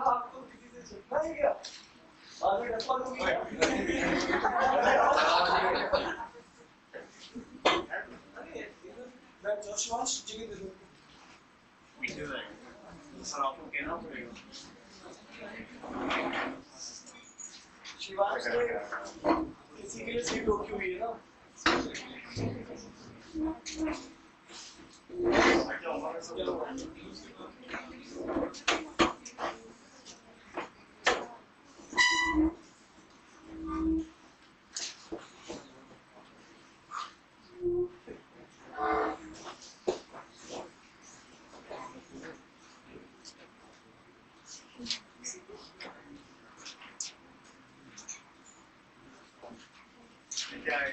आपको किसी से चिपका है क्या? आगे डब्बा दूंगी मैं जोशवाश जगह दे दूँ वीडियो रहेगा सर आपको कहना पड़ेगा शिवांश किसी के लिए सीट रोकी हुई है ना चलो क्या है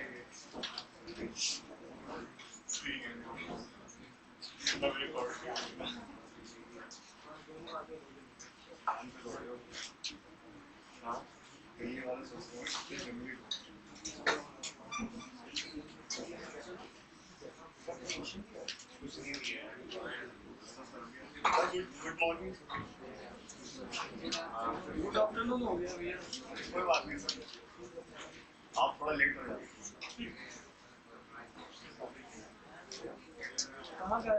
गुड मॉर्निंग गुड आफ्टरनून हो गया भैया कोई बात नहीं सर आप थोड़ा लेट हो जाए कहाँ गया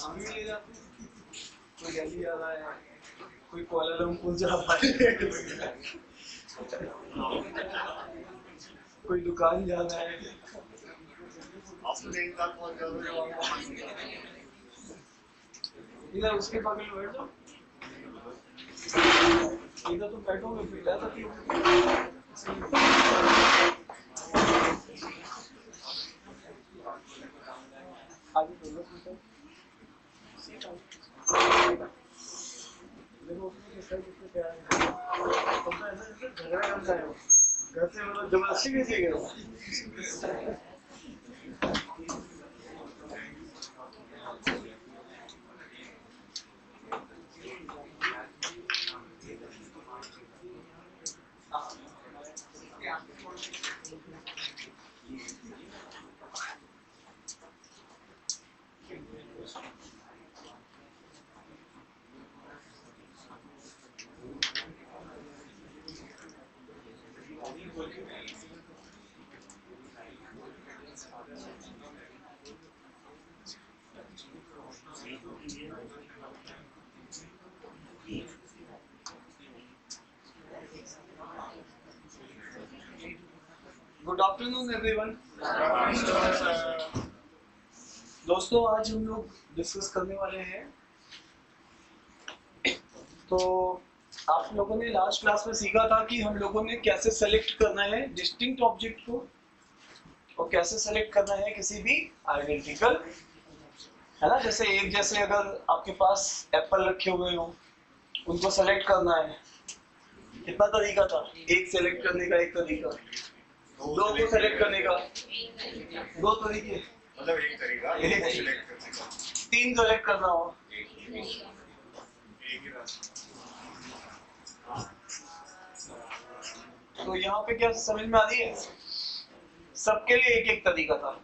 हम भी ले जाते कोई दिल्ली जा रहा है कोई कुआलालंपुर जा रहा है कोई दुकान जाना है आप तो एक साथ पहुंच जाओगे इधर उसके बगल में बैठ जाओ इधर तुम बैठोगे फिर ज्यादा आगे देखो क्या है तुम तो ऐसा जैसे झगड़ा करता है घर से मतलब जबरदस्ती कैसे गए गुड आफ्टरनून एवरीवन। दोस्तों आज हम लोग डिस्कस करने वाले हैं तो आप लोगों ने लास्ट क्लास में सीखा था कि हम लोगों ने कैसे सेलेक्ट करना है डिस्टिंक्ट ऑब्जेक्ट को और कैसे सेलेक्ट करना है किसी भी आइडेंटिकल है ना। जैसे एक जैसे अगर आपके पास एप्पल रखे हुए हो उनको सेलेक्ट करना है कितना तरीका था, एक सेलेक्ट करने का एक तरीका, दो को सेलेक्ट करने का दो तरीके, मतलब एक तरीका एक सिलेक्ट करने का, तीन सेलेक्ट करना हो एक ही रास्ता। तो यहाँ पे क्या समझ में आ रही है, सबके लिए एक एक तरीका था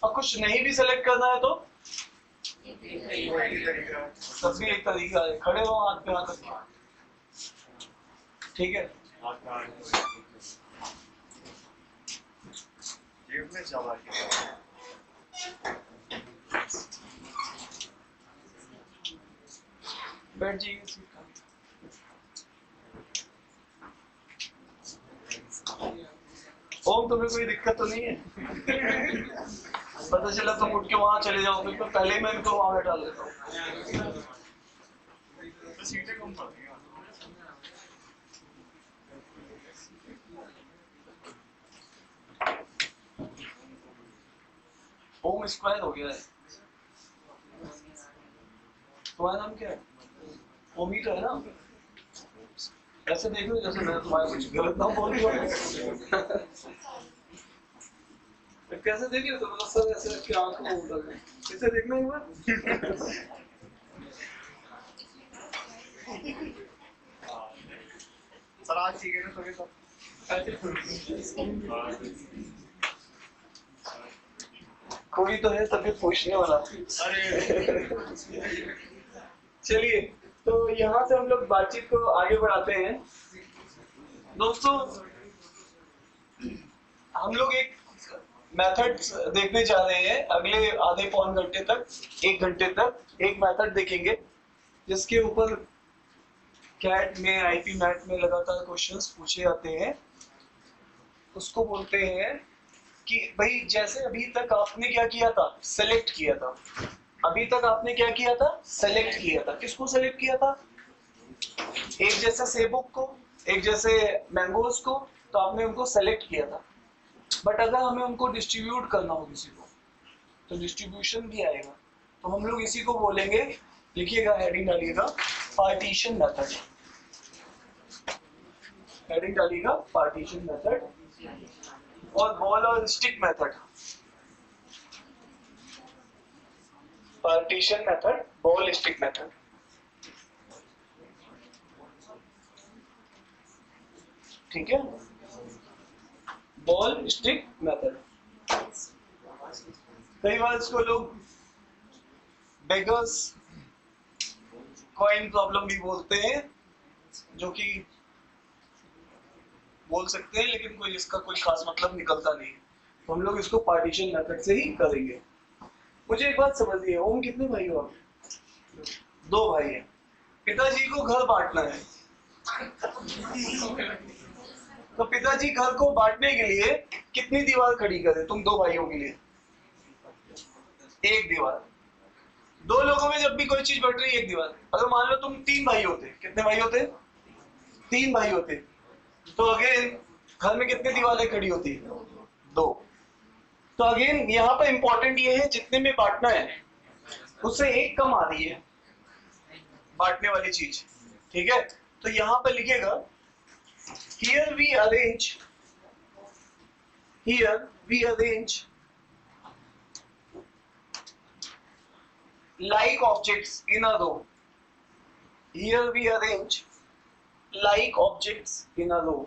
और कुछ नहीं भी सेलेक्ट करना है तो एक ही तरीका, सब भी एक तरीका है। खड़े हो हाथ पे हाथ रखे, ठीक है। जेब में चला के बैठ जाइए सीट पे। ओम तुम्हें कोई दिक्कत तो नहीं है? पता चला तुम उठ के वहां चले जाओगे तो पहले ही मैं इनको वहां बैठा लेता हूँ। तो सीटें कम पड़ती हैं। ओम स्क्वायर हो गया है। तुम्हारा नाम क्या है? ओमी तो है ना? ऐसे देख लो जैसे मैं तुम्हारा कुछ गलत ना बोल रहा हूँ। कैसे देखिए तो मतलब सर ऐसे रख के आंखों में उठा के इसे देखना एक बार। सर आज ठीक है ना सभी सब? कोई तो है तभी पूछने वाला। चलिए, तो यहाँ से हम लोग बातचीत को आगे बढ़ाते हैं। दोस्तों, हम लोग एक मेथड देखने जा रहे हैं अगले आधे पौन घंटे तक, 1 घंटे तक एक मेथड देखेंगे जिसके ऊपर कैट में, आईपी मैट में लगातार क्वेश्चंस पूछे जाते हैं। उसको बोलते हैं कि भाई जैसे अभी तक आपने क्या किया था, सेलेक्ट किया था। अभी तक आपने क्या किया था, सेलेक्ट किया था। किसको सेलेक्ट किया था? एक जैसे सेबुक को, एक जैसे मैंगोज को, तो आपने उनको सेलेक्ट किया था। बट अगर हमें उनको डिस्ट्रीब्यूट करना हो किसी को, तो डिस्ट्रीब्यूशन भी आएगा। तो हम लोग इसी को बोलेंगे, लिखिएगा, हेडिंग डालिएगा, पार्टीशन मेथड। हेडिंग डालिएगा, पार्टीशन मेथड। और बॉल और stick method, partition method, ball stick method. ठीक है, बॉल स्टिक मेथड। कई बार इसको लोग बेगर्स कॉइन प्रॉब्लम भी बोलते हैं, जो कि बोल सकते हैं, लेकिन कोई इसका कोई खास मतलब निकलता नहीं। तो हम लोग इसको पार्टीशन मेथड से ही करेंगे। मुझे एक बात समझिए, ओम कितने भाई हो आप? 2 भाई हैं। पिताजी को घर बांटना है, तो पिताजी घर को बांटने के लिए कितनी दीवार खड़ी करें तुम 2 भाइयों के लिए? 1 दीवार। 2 लोगों में जब भी कोई चीज बढ़ रही है 1 दीवार। अगर मान लो तुम 3 भाई होते, कितने भाई होते? 3 भाई होते, तो अगेन घर में कितनी दीवारें खड़ी होती? 2। तो अगेन यहाँ पर इंपॉर्टेंट ये है, जितने में बांटना है उससे 1 कम आ रही है बांटने वाली चीज। ठीक है, तो यहाँ पर लिखेगा, here we arrange like objects in a row. Here we arrange like objects in a row.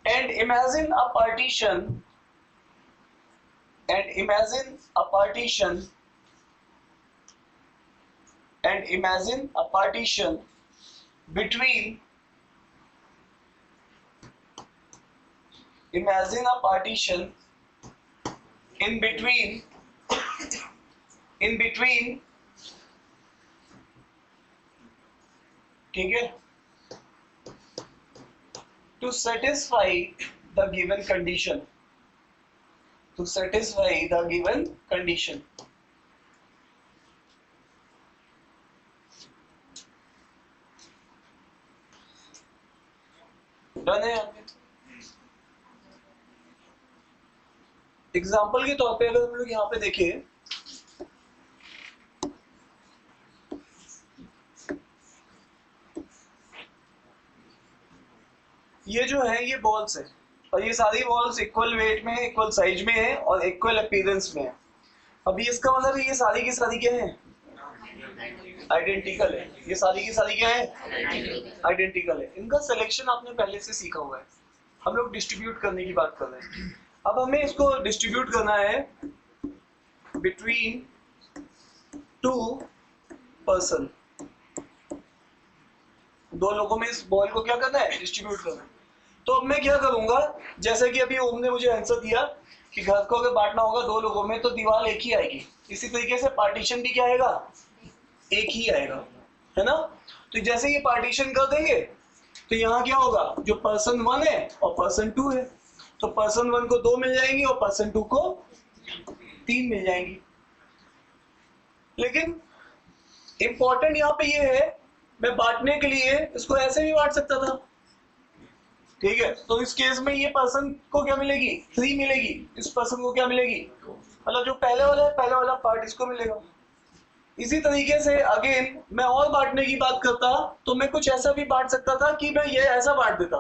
And imagine a partition between ठीक है, to satisfy the given condition. Done है। एग्जाम्पल के तौर पे अगर हम लोग यहाँ पे देखें, ये जो है ये बॉल्स है, और ये सारी बॉल्स इक्वल वेट में, इक्वल साइज में है और इक्वल अपीयरेंस में है। अभी इसका मतलब ये सारी की सारी क्या है? आइडेंटिकल है। ये सारी की सारी क्या है? आइडेंटिकल है। इनका सिलेक्शन आपने पहले से सीखा हुआ है। हम लोग डिस्ट्रीब्यूट करने की बात कर रहे हैं। अब हमें इसको डिस्ट्रीब्यूट करना है बिटवीन 2 पर्सन। 2 लोगों में इस बॉल को क्या करना है? डिस्ट्रीब्यूट करना है। तो अब मैं क्या करूंगा, जैसे कि अभी ओम ने मुझे आंसर दिया कि घर को अगर बांटना होगा 2 लोगों में तो दीवार एक ही आएगी। इसी तरीके से पार्टीशन भी क्या आएगा? एक ही आएगा, है ना? तो जैसे ये पार्टीशन कर देंगे तो यहाँ क्या होगा, जो पर्सन 1 है और पर्सन 2 है, तो पर्सन 1 को 2 मिल जाएंगी और पर्सन 2 को 3 मिल जाएंगी। लेकिन इंपॉर्टेंट यहाँ पे ये है, मैं बांटने के लिए इसको ऐसे भी बांट सकता था। ठीक है, तो इस केस में ये पर्सन को क्या मिलेगी? 3 मिलेगी। इस पर्सन को क्या मिलेगी? मतलब जो पहले वाला है, पहले वाला पार्ट इसको मिलेगा। इसी तरीके से अगेन मैं और बांटने की बात करता तो मैं कुछ ऐसा भी बांट सकता था कि मैं ये ऐसा बांट देता,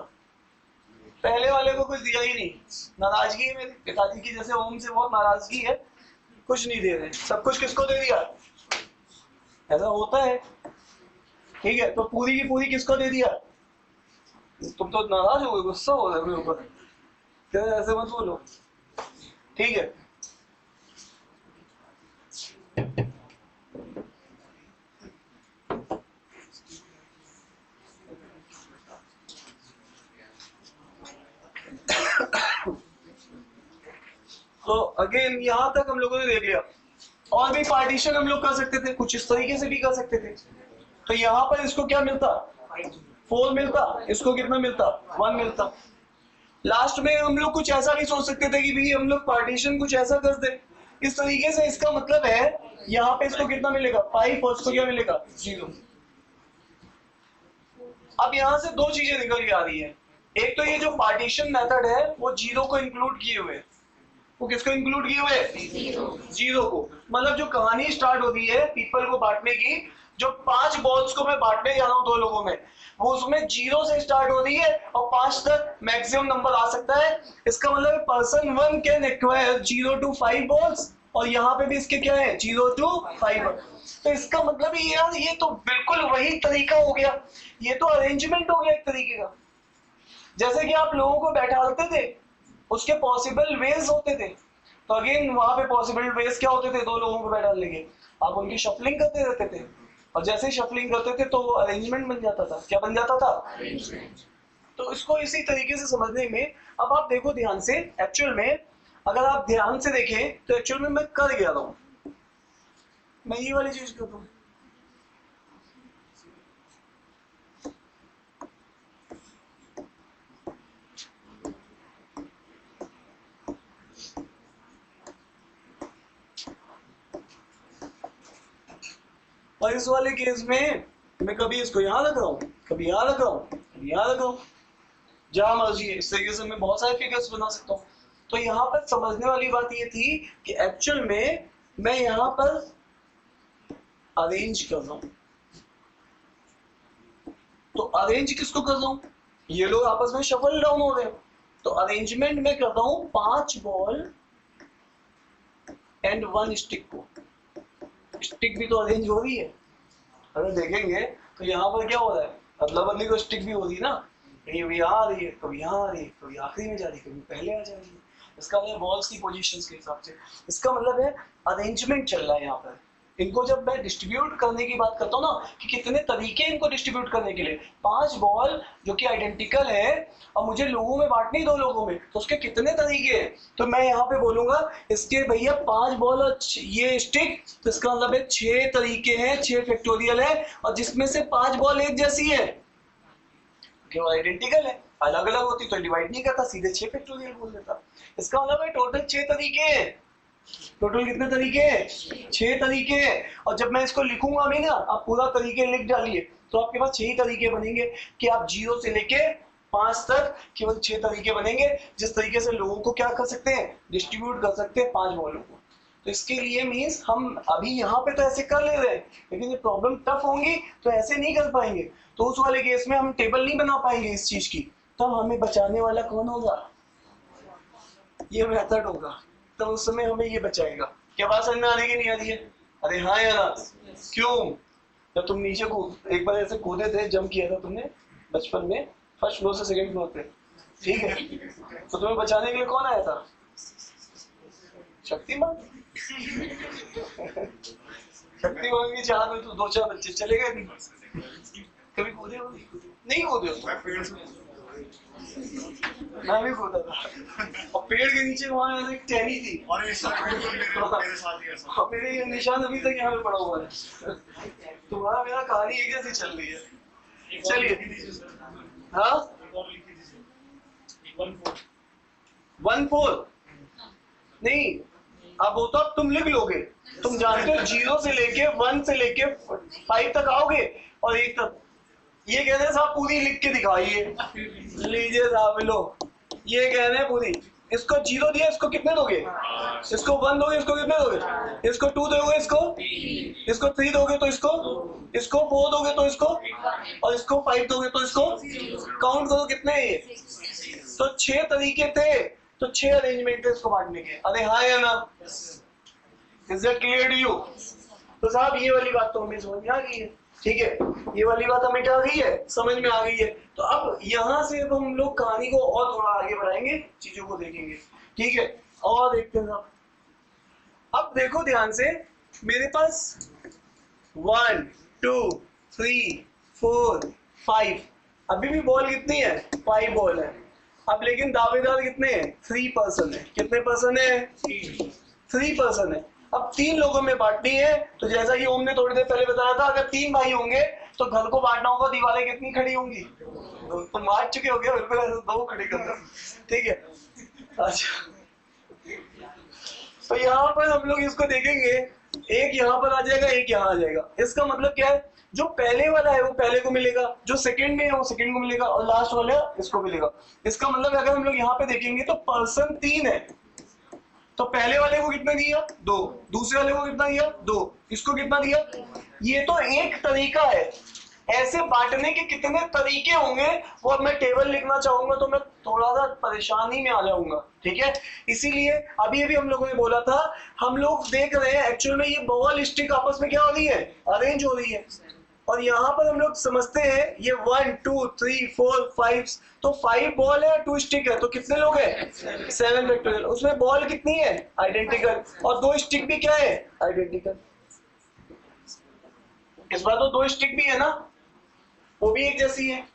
पहले वाले को कुछ दिया ही नहीं। नाराजगी है मेरे पिताजी की, जैसे ओम से बहुत नाराजगी है, कुछ नहीं दे रहे, सब कुछ किसको दे दिया? ऐसा होता है। ठीक है, तो पूरी की पूरी किसको दे दिया? तुम तो नाराज हो गए, गुस्सा हो रहे मेरे ऊपर, ऐसे मत बोलो, ठीक है। तो अगेन यहां तक हम लोगों ने देख लिया। और भी पार्टीशन हम लोग कर सकते थे, कुछ इस तरीके से भी कर सकते थे। तो यहाँ पर इसको क्या मिलता? 4 मिलता, इसको कितना मिलता? 1 मिलता। लास्ट में हम लोग कुछ ऐसा भी सोच सकते थे कि भाई हम लोग पार्टीशन कुछ ऐसा कर दे इस तरीके से, इसका मतलब है यहाँ पे इसको कितना मिलेगा? 5 और इसको क्या मिलेगा? 0। अब यहाँ से दो चीजें निकल के आ रही है। एक तो ये जो पार्टीशन मेथड है वो 0 को इंक्लूड किए हुए, वो किसको इंक्लूड किए हुए? 0 को। मतलब जो कहानी स्टार्ट होती है पीपल को बांटने की, जो 5 बॉल्स को मैं बांटने जा रहा हूं 2 लोगों में, वो उसमें 0 से स्टार्ट हो रही है और 5 तक मैक्सिमम नंबर आ सकता है। इसका मतलब person 1 can acquire 0 to 5 balls, और यहाँ पे भी इसके क्या है? 0 to 5। तो इसका मतलब यार ये तो बिल्कुल वही तरीका हो गया, ये तो अरेंजमेंट हो गया एक तरीके का। जैसे कि आप लोगों को बैठाते थे, उसके पॉसिबल वेज होते थे। तो अगेन वहां पे पॉसिबल वेज क्या होते थे? 2 लोगों को बैठाने के, आप उनकी शफलिंग करते रहते थे, और जैसे ही शफलिंग करते थे तो वो अरेंजमेंट बन जाता था। क्या बन जाता था? तो इसको इसी तरीके से समझने में, अब आप देखो ध्यान से, एक्चुअल में अगर आप ध्यान से देखें तो एक्चुअल में मैं कर गया हूं, मैं ये वाली चीज करता हूं। और इस वाले केस में मैं कभी इसको यहां रख रहा हूं, कभी यहां रख रहा हूं, कभी यहां रख रहा हूं, जहां मर्जी है। इस तरीके से मैं बहुत सारे फिगर्स बना सकता हूं। तो यहाँ पर समझने वाली बात ये थी कि एक्चुअल में मैं यहाँ पर अरेंज कर रहा हूं। तो अरेंज किसको कर रहा हूं? ये लोग आपस में शफल डाउन हो रहे हैं, तो अरेंजमेंट में करता हूं 5 बॉल एंड 1 स्टिक को। स्टिक भी तो अरेंज हो रही है, अगर देखेंगे तो यहाँ पर क्या हो रहा है? अदला बदली तो स्टिक भी हो रही है ना, कभी यहाँ आ रही है, कभी यहाँ आ रही है, कभी आखिरी में जा रही है, कभी पहले आ जा रही है। इसका मतलब बॉल्स की पोजीशंस के हिसाब से, इसका मतलब है अरेंजमेंट चल रहा है यहाँ पर। इनको जब मैं डिस्ट्रीब्यूट करने की बात करता हूँ ना, कि कितने तरीके इनको डिस्ट्रीब्यूट करने के लिए, 5 बॉल जो कि आइडेंटिकल है और मुझे लोगों में बांटनी 2 लोगों में, तो उसके कितने तरीके हैं? तो मैं यहाँ पे बोलूंगा इसके भैया 5 बॉल और ये स्टिक, तो इसका मतलब है 6 तरीके हैं, 6 फैक्टोरियल है, और जिसमें से 5 बॉल एक जैसी है, क्यों आइडेंटिकल है, अलग अलग होती तो डिवाइड नहीं करता, सीधे 6 फैक्टोरियल बोल देता। इसका मतलब है टोटल 6 तरीके हैं। टोटल कितने तरीके हैं? 6 तरीके हैं। और जब मैं इसको लिखूंगा अभी ना, आप पूरा तरीके लिख डालिए, तो आपके पास 6 ही तरीके बनेंगे कि आप 0 से लेके 5 तक केवल 6 तरीके बनेंगे, जिस तरीके से लोगों को क्या कर सकते हैं? डिस्ट्रीब्यूट कर सकते हैं 5 बॉलों को। तो इसके लिए मीन्स हम अभी यहाँ पे तो ऐसे कर ले रहे हैं, लेकिन ये प्रॉब्लम टफ होंगी तो ऐसे नहीं कर पाएंगे। तो उस वाले केस में हम टेबल नहीं बना पाएंगे इस चीज की, तब हमें बचाने वाला कौन होगा? ये मेथड होगा, तब उस समय हमें ये बचाएगा। क्या बात समझ में आ रही है नहीं आ रही है? अरे हाँ यार, क्यों? जब तुम नीचे कूद, एक बार ऐसे कूदे थे, जंप किया था तुमने बचपन में, फर्स्ट फ्लोर से सेकंड फ्लोर पे, ठीक है, तो तुम्हें बचाने के लिए कौन आया था? शक्तिमान। शक्तिमान की चाह में तो 2-4 बच्चे चले गए नहीं। कभी कूदे हो? नहीं कूदे हो? मैं भी कूदा था, और पेड़ के नीचे वहां एक टहनी थी, और मेरे ये निशान अभी तक यहाँ पे पड़ा हुआ है। तुम्हारा मेरा कहानी एक जैसी चल रही है। चलिए, हाँ 1-4 नहीं, अब वो तो अब तुम लिख लोगे, तुम जानते हो 0 से लेके 1 से लेके 5 तक आओगे, और 1 तक ये कहते हैं साहब पूरी लिख के दिखाइए। लीजिए साहब लो, ये कह रहे हैं पूरी। इसको 0 दिया, इसको कितने दोगे? इसको 1 दोगे, इसको कितने दोगे? इसको 2 दोगे, इसको 3 दोगे, तो इसको 4 दोगे, तो इसको, और इसको 5 दोगे, तो इसको। काउंट करो कितने हैं ये। तो 6 तरीके थे, तो 6 अरेंजमेंट थे इसको बांटने के। अरे हाँ या ना? Is that clear to you? तो साहब ये वाली बात तो हमें समझ में आ गई है। ठीक है, ये वाली बात हमें क्या आ गई है, समझ में आ गई है। तो अब यहाँ से अब हम लोग कहानी को और थोड़ा आगे बढ़ाएंगे, चीजों को देखेंगे, ठीक है। और देखते हैं अब देखो ध्यान से, मेरे पास 1 2 3 4 5, अभी भी बॉल कितनी है, 5 बॉल है। अब लेकिन दावेदार कितने हैं, 3 पर्सन है। कितने पर्सन है, 3 पर्सन है। अब 3 लोगों में बांटनी है, तो जैसा कि ओम ने थोड़ी देर पहले बताया था, अगर 3 भाई होंगे तो घर को बांटना होगा, दीवारें कितनी खड़ी होंगी, तो बांट चुके हो गया, बिल्कुल ऐसे 2 खड़ी करना, ठीक है। अच्छा, तो यहाँ पर हम लोग इसको देखेंगे, एक यहाँ पर आ जाएगा, एक यहाँ आ जाएगा। इसका मतलब क्या है, जो पहले वाला है वो पहले को मिलेगा, जो सेकंड में है वो सेकंड को मिलेगा, और लास्ट वाला इसको मिलेगा। इसका मतलब अगर हम लोग यहाँ पे देखेंगे तो पर्सन 3 है, तो पहले वाले को कितना दिया, 2, दूसरे वाले को कितना दिया, 2, इसको कितना दिया। ये तो एक तरीका है, ऐसे बांटने के कितने तरीके होंगे वो अब मैं टेबल लिखना चाहूंगा तो मैं थोड़ा सा परेशानी में आ जाऊंगा, ठीक है। इसीलिए अभी अभी हम लोगों ने बोला था, हम लोग देख रहे हैं एक्चुअल में ये बॉल स्टिक आपस में क्या हो रही है, अरेंज हो रही है। और यहाँ पर हम लोग समझते हैं ये 1 2 3 4 5, तो 5 बॉल है, 2 स्टिक है, तो कितने लोग हैं, 7 फैक्टोरियल। उसमें बॉल कितनी है, आइडेंटिकल, और 2 स्टिक भी क्या है, आइडेंटिकल। इस बार तो 2 स्टिक भी है ना, वो भी एक जैसी है।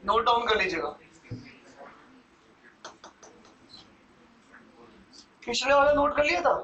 नोट डाउन कर लीजिएगा, पिछले वाला नोट कर लिया था।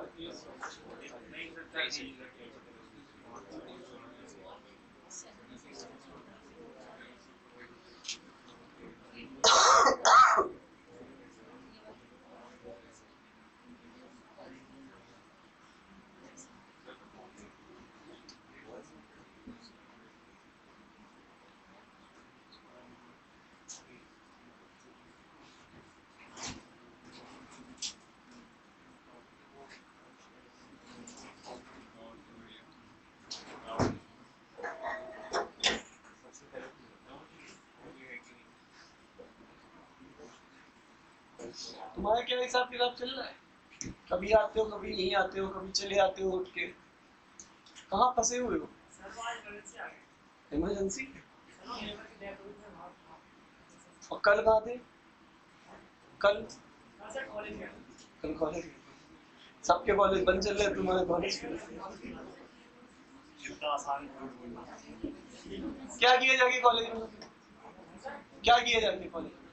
तुम्हारा क्या हिसाब किताब चल रहा है, कभी आते हो कभी नहीं आते हो, कभी चले आते हो उठ के, कहाँ फंसे हुए हो, इमरजेंसी। और कल कहाँ थे, कल कॉलेज, सबके कॉलेज बंद चल रहे, तुम्हारे कॉलेज क्या किया जाके कॉलेज में, क्या किया जाके कॉलेज में,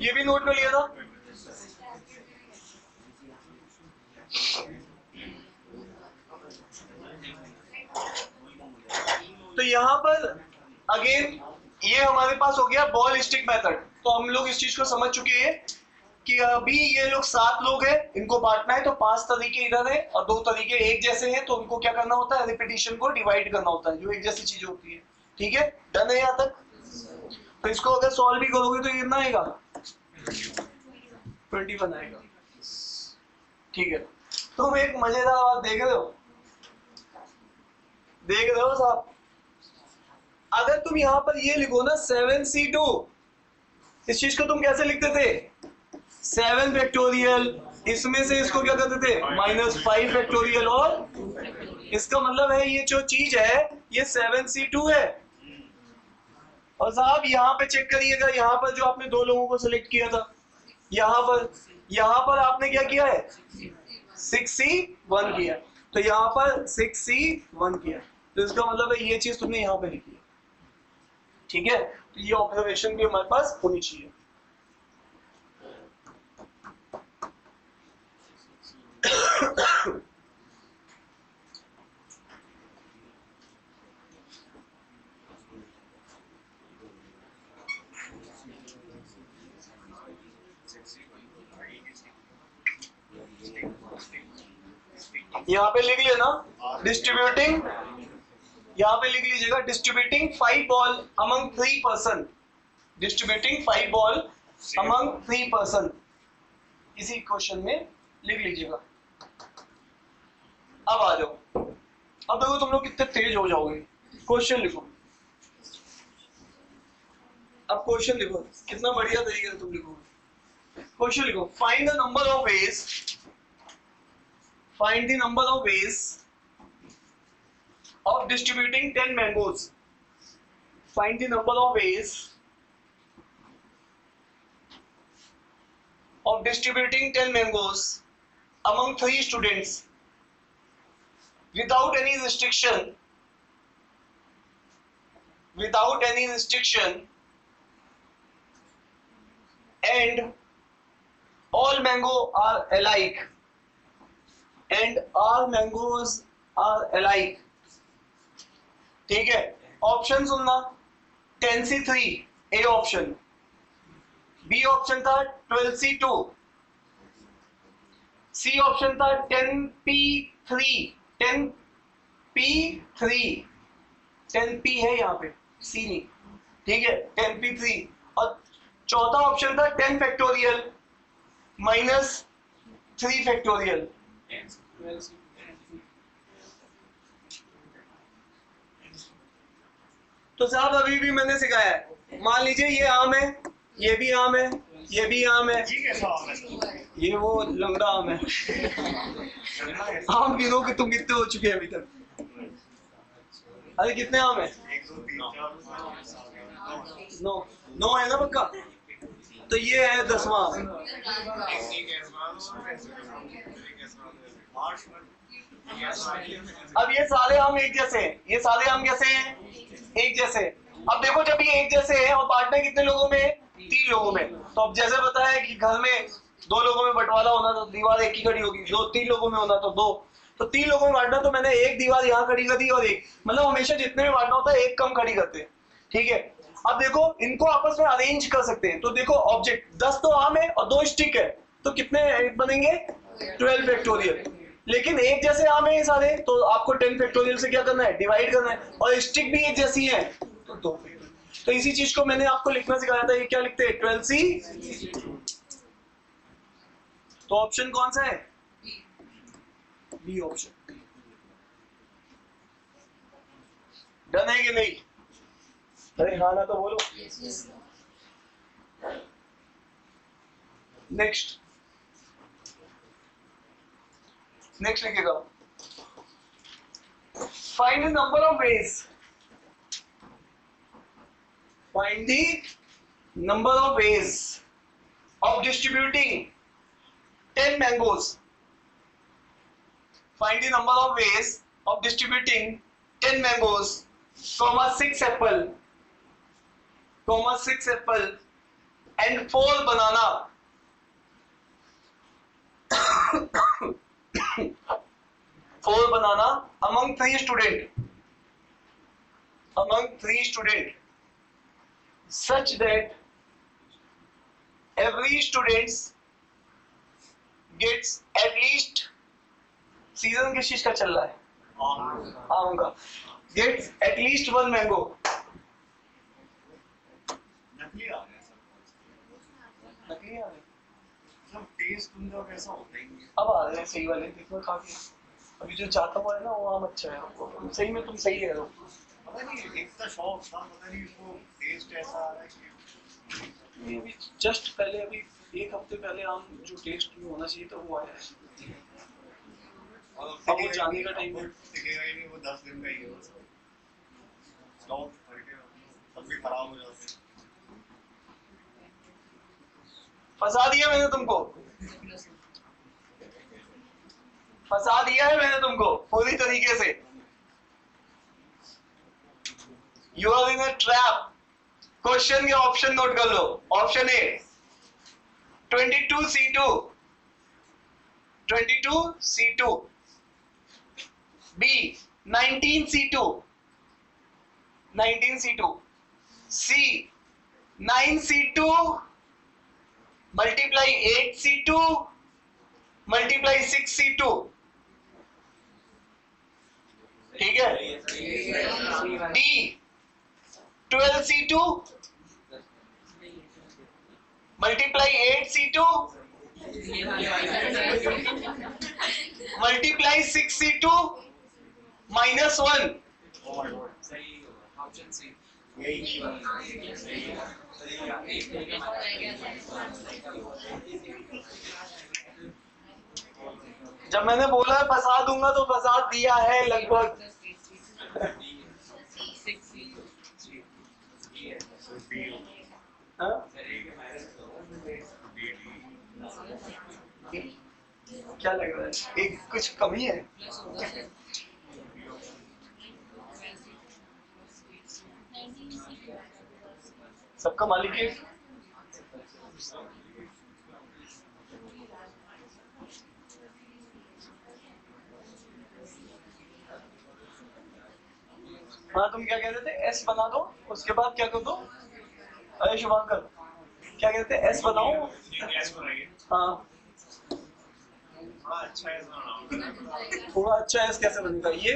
ये भी नोट कर लिया था। तो यहाँ पर अगेन ये हमारे पास हो गया बॉल स्टिक मेथड। तो हम लोग इस चीज को समझ चुके हैं कि अभी ये लोग 7 लोग हैं, इनको बांटना है, तो 5 तरीके इधर है और 2 तरीके एक जैसे हैं, तो उनको क्या करना होता है, रिपीटिशन को डिवाइड करना होता है, जो एक जैसी चीज होती है, ठीक है। डन है यहाँ तक। तो इसको अगर सॉल्व भी करोगे तो कितना आएगा, 21 आएगा, ठीक है। तुम एक मजेदार बात देख रहे हो साहब, अगर तुम यहाँ पर ये लिखो ना 7C2, इस चीज को तुम कैसे लिखते थे, 7 फैक्टोरियल, इसमें से इसको क्या करते थे, -5 फैक्टोरियल, और इसका मतलब है ये जो चीज है ये 7C2 है। और साहब यहाँ पे चेक करिएगा, यहाँ पर जो आपने 2 लोगों को सिलेक्ट किया था, यहाँ पर आपने क्या किया है, 6C1 किया, तो यहाँ पर 6C1 किया, तो इसका मतलब है ये चीज तुमने यहाँ पे लिखी है, ठीक है। तो ये ऑब्जर्वेशन भी हमारे पास होनी चाहिए। यहाँ पे लिख लिया ना, डिस्ट्रीब्यूटिंग, यहाँ पे लिख लीजिएगा, distributing 5 ball among 3 person, distributing 5 ball among 3 person, इसी क्वेश्चन में लिख लीजिएगा। अब आ जाओ, अब देखो तुम लोग कितने तेज हो जाओगे। क्वेश्चन लिखो, अब क्वेश्चन लिखो, कितना बढ़िया तरीके से तुम लिखो। क्वेश्चन लिखो, find the number of ways, find the number of ways of distributing 10 mangoes, find the number of ways of distributing 10 mangoes among 3 students without any restriction, without any restriction, and all mango are alike, and all mangoes are alike. ठीक है, option सुनना, 10C3 A option, B option था 12C2, C option था 10P3, 10P3, 10P है यहाँ पे, सी नहीं, ठीक है, 10P3, और चौथा ऑप्शन था 10 फैक्टोरियल माइनस 3 फैक्टोरियल। तो साहब अभी भी मैंने सिखाया है, मान लीजिए ये आम है, ये भी आम है, ये भी आम है, ये वो लंगड़ा आम है। आम गिनो कि तुम कितने हो चुके हैं अभी तक? अरे कितने आम है? 9 है ना पक्का? तो ये है 10वां आम। अब ये सारे आम एक जैसे हैं, ये सारे आम कैसे हैं? एक जैसे। अब देखो जब ये एक जैसे हैं और बांटना कितने लोगों में? 3 लोगों में। तो अब जैसे बताया कि घर में 2 लोगों में बंटवारा होना तो दीवार एक ही खड़ी होगी, 3 लोगों में होना तो 2, तो 3 लोगों में बांटना तो मैंने एक दीवार यहाँ खड़ी कर दी और एक, मतलब हमेशा जितने में बांटना होता है एक कम खड़ी करते हैं, ठीक है। अब देखो इनको आपस में अरेंज कर सकते हैं, तो देखो ऑब्जेक्ट 10 तो आम है और 2 स्टिक है, तो कितने बनेंगे? 12 फैक्टोरियल। लेकिन एक जैसे आम है ये सारे, तो आपको 10 फैक्टोरियल से क्या करना है? डिवाइड करना है, और स्टिक भी एक जैसी है तो 2 फैक्टोरियल। तो इसी चीज को मैंने आपको लिखना सिखाया था, ये क्या लिखते हैं? 12C। तो ऑप्शन कौन सा है? B option. डन है कि नहीं? अरे हाँ ना तो बोलो। नेक्स्ट लिखिएगा, find the number of ways, find the number of ways of distributing 10 mangoes, find the number of ways of distributing 10 mangoes, comma 6 apple, comma 6 apple and 4 banana, 4 banana among 3 student, such that every student gets at least, season किस चीज का चल रहा है? आम का। gets at least 1 mango। नकली आ रहे हैं सर, नकली आ रहे हैं, मतलब टेस्ट उनका वैसा होता ही नहीं। अब आ रहे हैं सही वाले, देखो काफी। अभी जो चाहता हुआ है ना वो आम अच्छा है, आपको सही में तुम सही कह रहे हो। पता नहीं एक तो शौक था, पता नहीं इसको टेस्ट ऐसा आ रहा है कि ये भी जस्ट पहले, अभी 1 हफ्ते पहले आम जो टेस्ट में होना चाहिए था वो आया है। अब वो जाने का टाइम है, टिकेगा ही नहीं, वो 10 दिन का ही है बस। स्टॉक करके सब भी खराब हो जाते हैं। फंसा दिया मैंने तुमको, फंसा दिया है मैंने तुमको पूरी तरीके से। You are in a trap। Question के ऑप्शन नोट कर लो। Option A 22C2, 22C2, B 19C2, 19C2, C 9C2 multiply 8C2 multiply 6C2, ठीक है। D 12C2 multiply 8C2 multiply 6C2 -1। सही ऑप्शन सी यही जब मैंने बोला फंसा दूंगा तो फंसा दिया है लगभग। हाँ? क्या लग रहा है एक कुछ कमी है? सबका मालिक है। हाँ तुम क्या कहते थे? एस बना दो, उसके बाद क्या कर दो? अरे शुभांकर क्या कहते हैं? एस बनाओ। हाँ थोड़ा अच्छा एस कैसे बनेगा ये?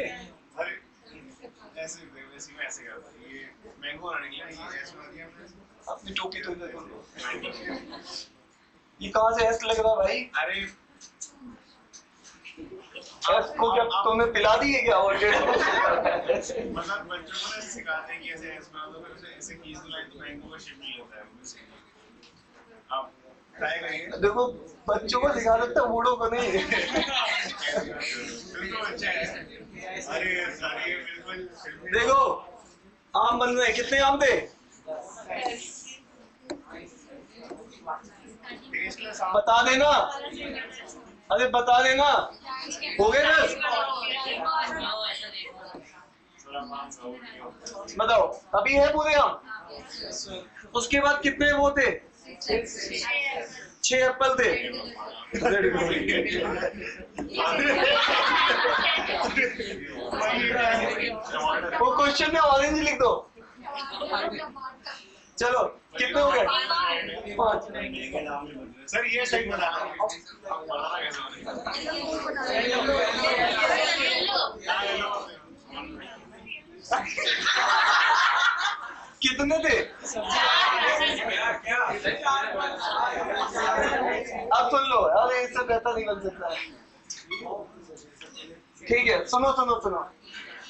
अपनी टोपी तो इधर कर लो। ये कहाँ से एस लग रहा है भाई? अरे एस को क्या तुमने पिला दी है क्या? और मतलब बच्चों को ना सिखाते हैं कि ऐसे एस बना दो, फिर ऐसे कीज लाए तो मैंगो का शेप नहीं होता है। आप ट्राई करिए। देखो बच्चों को सिखा सकते हैं, बूढ़ों को नहीं। तो अच्छा है। अरे बिल्कुल देखो आम बन रहे, कितने आम थे? बता देना, अरे बता देना। हो गए 10? बताओ अभी है पूरे आम? उसके बाद कितने वो थे? 6 एप्पल थे। वो क्वेश्चन में ऑरेंज लिख दो। चलो कितने हो गए? 5। सर ये सही बनाना कितने थे? अब सुन लो, अरे इससे बेहतर नहीं बन सकता है। ठीक है सुनो सुनो सुनो,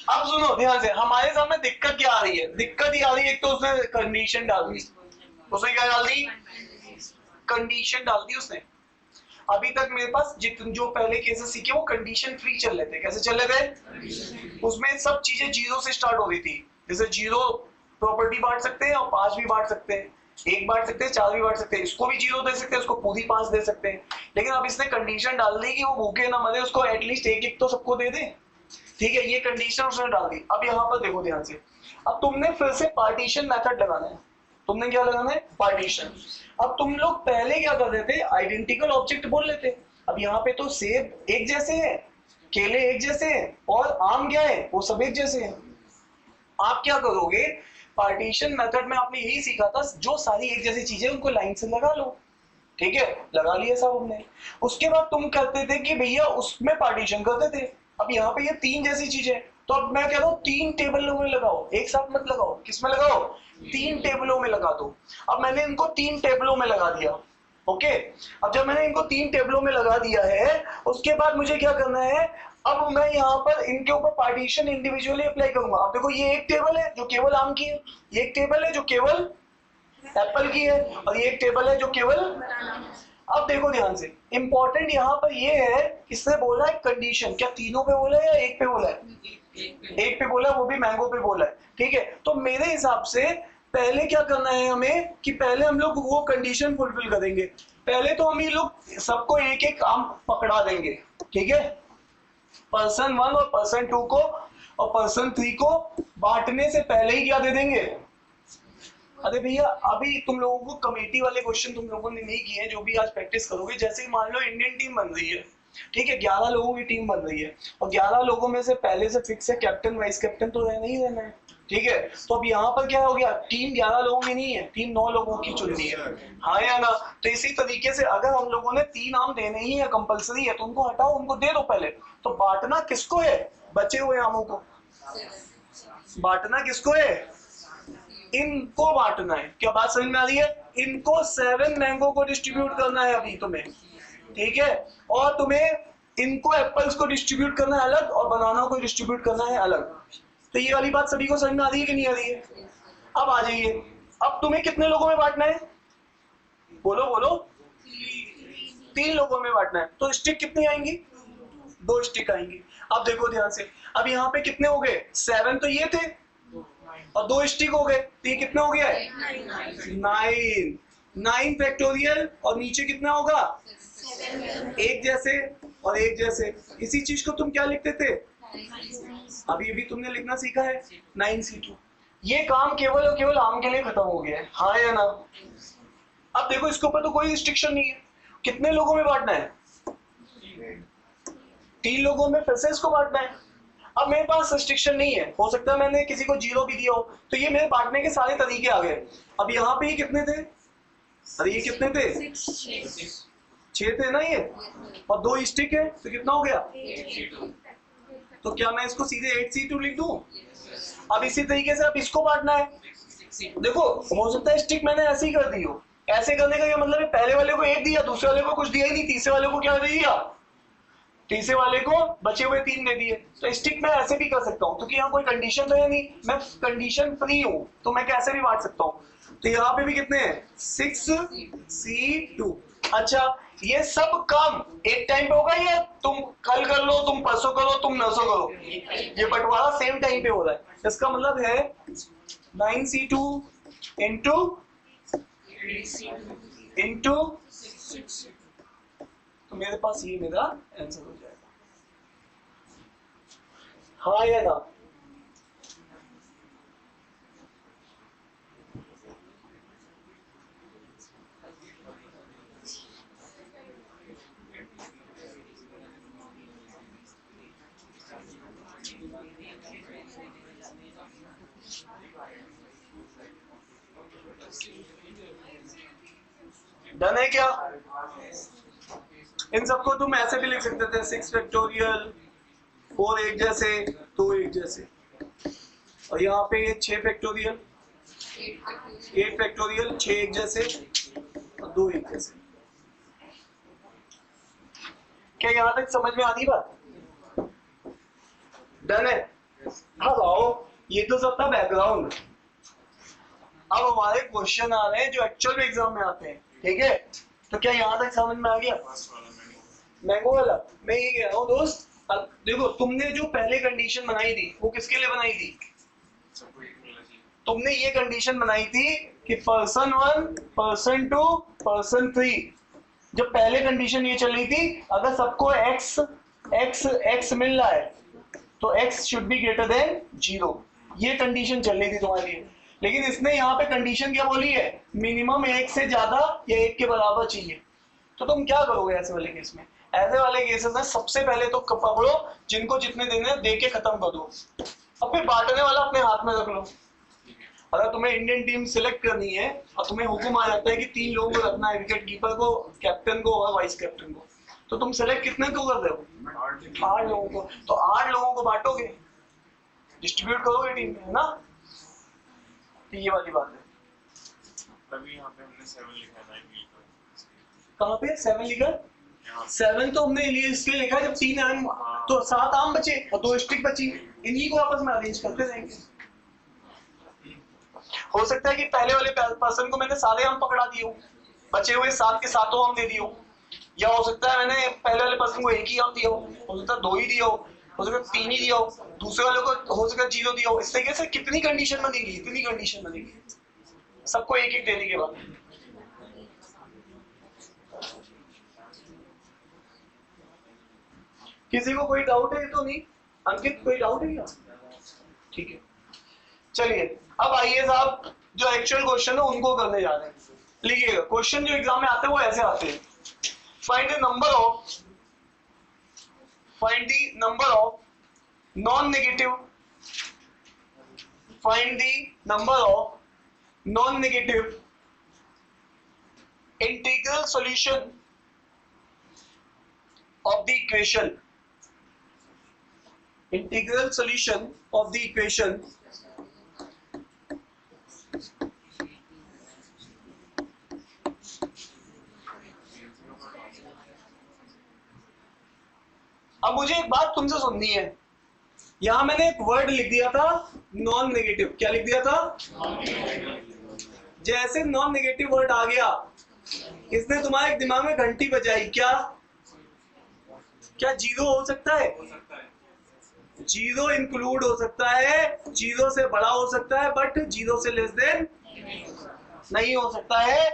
अब सुनो ध्यान से। हमारे सामने दिक्कत क्या आ रही है? दिक्कत ये आ रही है, एक तो उसने कंडीशन डाल दी। उसने क्या डाल दी? कंडीशन डाल दी उसने। अभी तक मेरे पास जितने जो पहले केसेस सीखे वो कंडीशन फ्री चल रहे थे। कैसे चल रहे थे? उसमें सब चीजें 0 से स्टार्ट हो रही थी। जैसे 0 प्रॉपर्टी बांट सकते हैं और 5 भी बांट सकते हैं, 1 बांट सकते हैं, 4 भी बांट सकते हैं, इसको भी 0 दे सकते हैं, उसको पूरी 5 दे सकते हैं। लेकिन अब इसने कंडीशन डाल दी कि वो भूखे ना मरे, उसको एटलीस्ट एक एक तो सबको दे दे। ठीक है, ये कंडीशन उसने डाल दी। अब यहाँ पर देखो ध्यान से, अब तुमने फिर से पार्टीशन मेथड लगाना है। तुमने क्या लगाना है? पार्टीशन। अब तुम लोग पहले क्या कर रहे थे? आइडेंटिकल ऑब्जेक्ट बोल लेते। अब यहाँ पे तो सेब एक जैसे हैं, केले एक जैसे हैं और आम क्या है? वो सब एक जैसे हैं। आप क्या करोगे? पार्टीशन मेथड में आपने यही सीखा था, जो सारी एक जैसी चीजें उनको लाइन से लगा लो। ठीक है, लगा लिया सब हमने। उसके बाद तुम कहते थे कि भैया उसमें पार्टीशन करते थे। अब यहाँ पे ये 3 जैसी चीजें, तो अब मैं कह रहा हूँ 3 टेबलों में लगाओ, एक साथ मत लगाओ। किसमें लगाओ? 3 टेबलों में लगा दो। अब मैंने इनको 3 टेबलों में लगा दिया। ओके, अब जब मैंने इनको 3 टेबलों में लगा दिया है, उसके बाद मुझे क्या करना है? अब मैं यहाँ पर इनके ऊपर पार्टीशन इंडिविजुअली अप्लाई करूंगा। अब देखो ये एक टेबल है जो केवल आम की है, ये एक टेबल है जो केवल एप्पल की है, और ये एक टेबल है जो केवल। अब देखो ध्यान से, इंपॉर्टेंट यहाँ पर ये है, किसने बोला है कंडीशन? क्या तीनों पे बोला है या एक पे बोला है? एक पे बोला, वो भी मैंगो पे बोला है। ठीक है, तो मेरे हिसाब से पहले क्या करना है हमें कि पहले हम लोग वो कंडीशन फुलफिल करेंगे। पहले तो हम ये लोग सबको एक एक आम पकड़ा देंगे। ठीक है, पर्सन 1 और पर्सन 2 को और पर्सन 3 को बांटने से पहले ही क्या दे देंगे? अरे भैया अभी तुम लोगों को कमेटी वाले क्वेश्चन तुम लोगों ने नहीं किए, जो भी आज प्रैक्टिस करोगे। जैसे कि मान लो इंडियन टीम बन रही है, ठीक है, 11 लोगों की टीम बन रही है, और 11 लोगों में से पहले से फिक्स है कैप्टन वाइस कैप्टन तो रहना ही रहना है। ठीक है, तो अब यहाँ पर क्या हो गया? टीम 11 लोगों की नहीं है, टीम 9 लोगों की चुननी है, हाँ या ना? तो इसी तरीके से अगर हम लोगों ने 3 आम देने ही है, कंपलसरी है, तो उनको हटाओ, उनको दे दो पहले। तो बांटना किसको है? बचे हुए आमों को बांटना किसको है? इनको बांटना है। क्या बात समझ में आ रही है? इनको 7 मैंगो को डिस्ट्रीब्यूट करना है अभी तुम्हें। ठीक है, और तुम्हें इनको एप्पल्स को डिस्ट्रीब्यूट करना है अलग, और बनाना को डिस्ट्रीब्यूट करना है अलग। तो ये वाली बात सभी को समझ में आ रही है कि नहीं आ रही है? अब आ जाइए, अब तुम्हें कितने लोगों में बांटना है, बोलो बोलो, 3 लोगों में बांटना है। तो स्टिक कितनी आएंगी, 2 स्टिक आएंगी। अब देखो ध्यान से, अब यहाँ पे कितने हो गए, 7 तो ये थे और 2 स्टिक हो गए, तो ये कितना हो गया है, 9 फैक्टोरियल, और नीचे कितना होगा, एक जैसे और एक जैसे। इसी चीज को तुम क्या लिखते थे, अभी अभी तुमने लिखना सीखा है 9C2। ये काम केवल और केवल आम के लिए खत्म हो गया है, हाँ या ना। अब देखो इसके ऊपर तो कोई रिस्ट्रिक्शन नहीं है, कितने लोगों में बांटना है, 3 लोगों में फिर से इसको बांटना है। अब मेरे पास रिस्ट्रिक्शन नहीं है, हो सकता है मैंने किसी को 0 भी दिया हो, तो ये मेरे बांटने के सारे तरीके आ गए। अब यहाँ पे ये कितने थे, अरे ये कितने थे, 6 थे ना ये, और 2 स्टिक है तो कितना हो गया, तो क्या मैं इसको सीधे 8C2 लिख दूं। अब इसी तरीके से अब इसको बांटना है, देखो हो सकता है स्टिक मैंने ऐसे ही कर दी हो, ऐसे करने का ये मतलब है पहले वाले को 1 दिया, दूसरे वाले को कुछ दिया ही नहीं, तीसरे वाले को क्या दे दिया, तीसरे वाले को बचे हुए 3 दे दिए। तो स्टिक मैं ऐसे भी कर सकता हूँ, क्योंकि यहाँ कोई कंडीशन तो है नहीं, मैं कंडीशन फ्री हूँ, तो मैं कैसे भी बांट सकता हूँ। तो यहाँ पे भी कितने हैं, 6C2। अच्छा ये सब काम एक टाइम पे होगा या तुम कल कर लो, तुम परसों करो, तुम नरसों करो, ये बंटवारा सेम टाइम पे हो रहा है। इसका मतलब है 9C2 इंटू तो मेरे पास ये मेरा आंसर हो जाएगा, हाँ या ना। डन है क्या, इन सबको तुम ऐसे भी लिख सकते थे 6 फैक्टोरियल, 4 एक जैसे, 2 एक जैसे, और यहाँ पे ये 6 फैक्टोरियल, 8 फैक्टोरियल, 6 एक जैसे और 2 एक जैसे। क्या यहाँ तक समझ में आती बात, डन है। अब आओ, ये तो सब था बैकग्राउंड, अब हमारे क्वेश्चन आ रहे हैं जो एक्चुअल एग्जाम में आते हैं, ठीक है। तो क्या यहाँ तक समझ में आ गया, मैंगो वाला मैं ये कह रहा हूँ दोस्त। अब देखो तुमने जो पहले कंडीशन बनाई थी वो किसके लिए बनाई थी, तुमने ये कंडीशन बनाई थी कि पर्सन 1, पर्सन 2, पर्सन 3। जब पहले कंडीशन ये चल रही थी, अगर सबको x x x मिल रहा है तो x should be greater than 0, ये कंडीशन चल रही थी तुम्हारे लिए। लेकिन इसने यहाँ पे कंडीशन क्या बोली है, मिनिमम 1 से ज्यादा या 1 के बराबर चाहिए। तो तुम क्या करोगे ऐसे वाले केस में, ऐसे वाले केसेस में सबसे पहले तो पकड़ो जिनको जितने देने दे के खत्म कर दो, अब फिर बांटने वाला अपने हाथ में रख लो। अगर तुम्हें इंडियन टीम सिलेक्ट करनी है और तुम्हें हुक्म आ जाता है कि 3 लोगों को रखना है, विकेट कीपर को, कैप्टन को और वाइस कैप्टन को, तो तुम सिलेक्ट कितने को कर रहे हो, 8 लोगों को। तो 8 लोगों को बांटोगे, डिस्ट्रीब्यूट करोगे टीम में, है ना। तो ये वाली बात है। तभी यहाँ पे हमने 7 लिखा है, 9 लिखा है। कहाँ पे 7 लिखा, 7 तो हमने इसलिए लिखा जब 3 आम तो 7 आम बचे और 2 स्टिक बची, इन्हीं को आपस में अरेंज करते जाएंगे। हो सकता है कि पहले वाले पर्सन को मैंने सारे आम पकड़ा दिए हो, बचे हुए 7 के 7 आम दे दिए हो, या हो सकता है मैंने पहले वाले पर्सन को 1 ही आम दिया हो सकता है 2 ही दिया हो सकता है 3 ही दिया हो, दूसरे वाले को हो सकता है 0 दिया हो। इस तरीके से कितनी कंडीशन बनेगी, इतनी कंडीशन बनेगी सबको 1-1 देने के बाद। किसी को कोई डाउट है तो नहीं, अंकित कोई डाउट है क्या, ठीक है। चलिए अब आइए साहब जो एक्चुअल क्वेश्चन है उनको करने जा रहे हैं। लिखिएगा क्वेश्चन जो एग्जाम में आते हैं वो ऐसे आते हैं, find the number of non negative, find the number of non negative integral solution of the equation, integral solution of the equation अब मुझे एक बात तुमसे सुननी है, यहां मैंने एक वर्ड लिख दिया था नॉन नेगेटिव। क्या लिख दिया था? जैसे नॉन नेगेटिव वर्ड आ गया, इसने तुम्हारे दिमाग में घंटी बजाई। क्या क्या जीरो हो सकता है? जीरो इंक्लूड हो सकता है, जीरो से बड़ा हो सकता है, बट जीरो से लेस देन नहीं हो सकता है।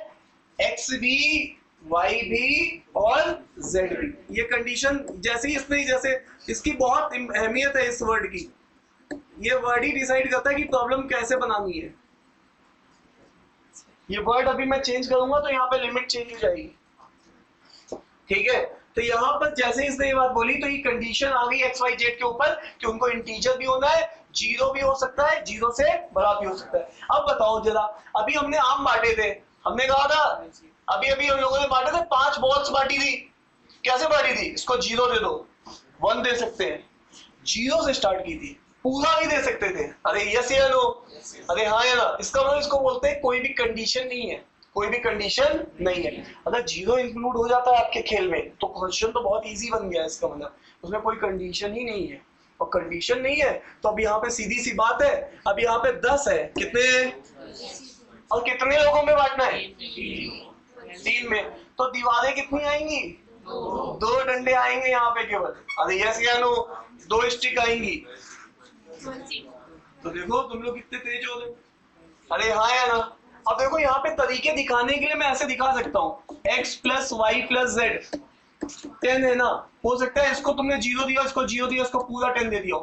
एक्स भी, वाई भी और जेड भी, ये कंडीशन जैसे ही इसने, जैसे इसकी बहुत अहमियत है इस वर्ड की। ये वर्ड ही डिसाइड करता है कि प्रॉब्लम कैसे बनानी है। ये वर्ड अभी मैं चेंज करूंगा तो यहाँ पे लिमिट चेंज हो जाएगी। ठीक है, तो यहाँ पर जैसे इसने ये बात बोली तो ये कंडीशन आ गई एक्स वाई जेड के ऊपर कि उनको इंटीजर भी होना है, जीरो भी हो सकता है, जीरो से बड़ा भी हो सकता है। अब बताओ जरा, अभी हमने आम बांटे थे, हमने कहा था अभी अभी हम लोगों ने बांटे थे 5 बॉल्स बांटी थी। कैसे बांटी थी? इसको जीरो दे दो, 1 दे सकते हैं, जीरो से स्टार्ट की थी, पूरा भी दे सकते थे। अरे यस या नो? अरे हाँ या ना? इसका मतलब इसको बोलते हैं कोई भी कंडीशन नहीं है, कोई भी कंडीशन नहीं है। अगर जीरो इंक्लूड हो जाता है आपके खेल में तो क्वेश्चन तो बहुत इजी बन गया। इसका मतलब उसमें कोई कंडीशन ही नहीं है, और कंडीशन नहीं है तो अब यहाँ पे सीधी सी बात है, अब यहाँ पे 10 है, कितने और कितने लोगों में बांटना है? 3 में। तो दीवारें कितनी आएंगी? 2 डंडे आएंगे यहाँ पे केवल। अरे यस या नो? 2 स्टिक आएंगी। तो देखो तुम लोग कितने तेज हो रहे। अरे हाँ या ना? अब देखो यहाँ पे तरीके दिखाने के लिए मैं ऐसे दिखा सकता हूँ, x plus Y plus Z 10 है ना। हो सकता है इसको तुमने जीरो दिया, इसको जीरो दिया, इसको पूरा 10 दे दिया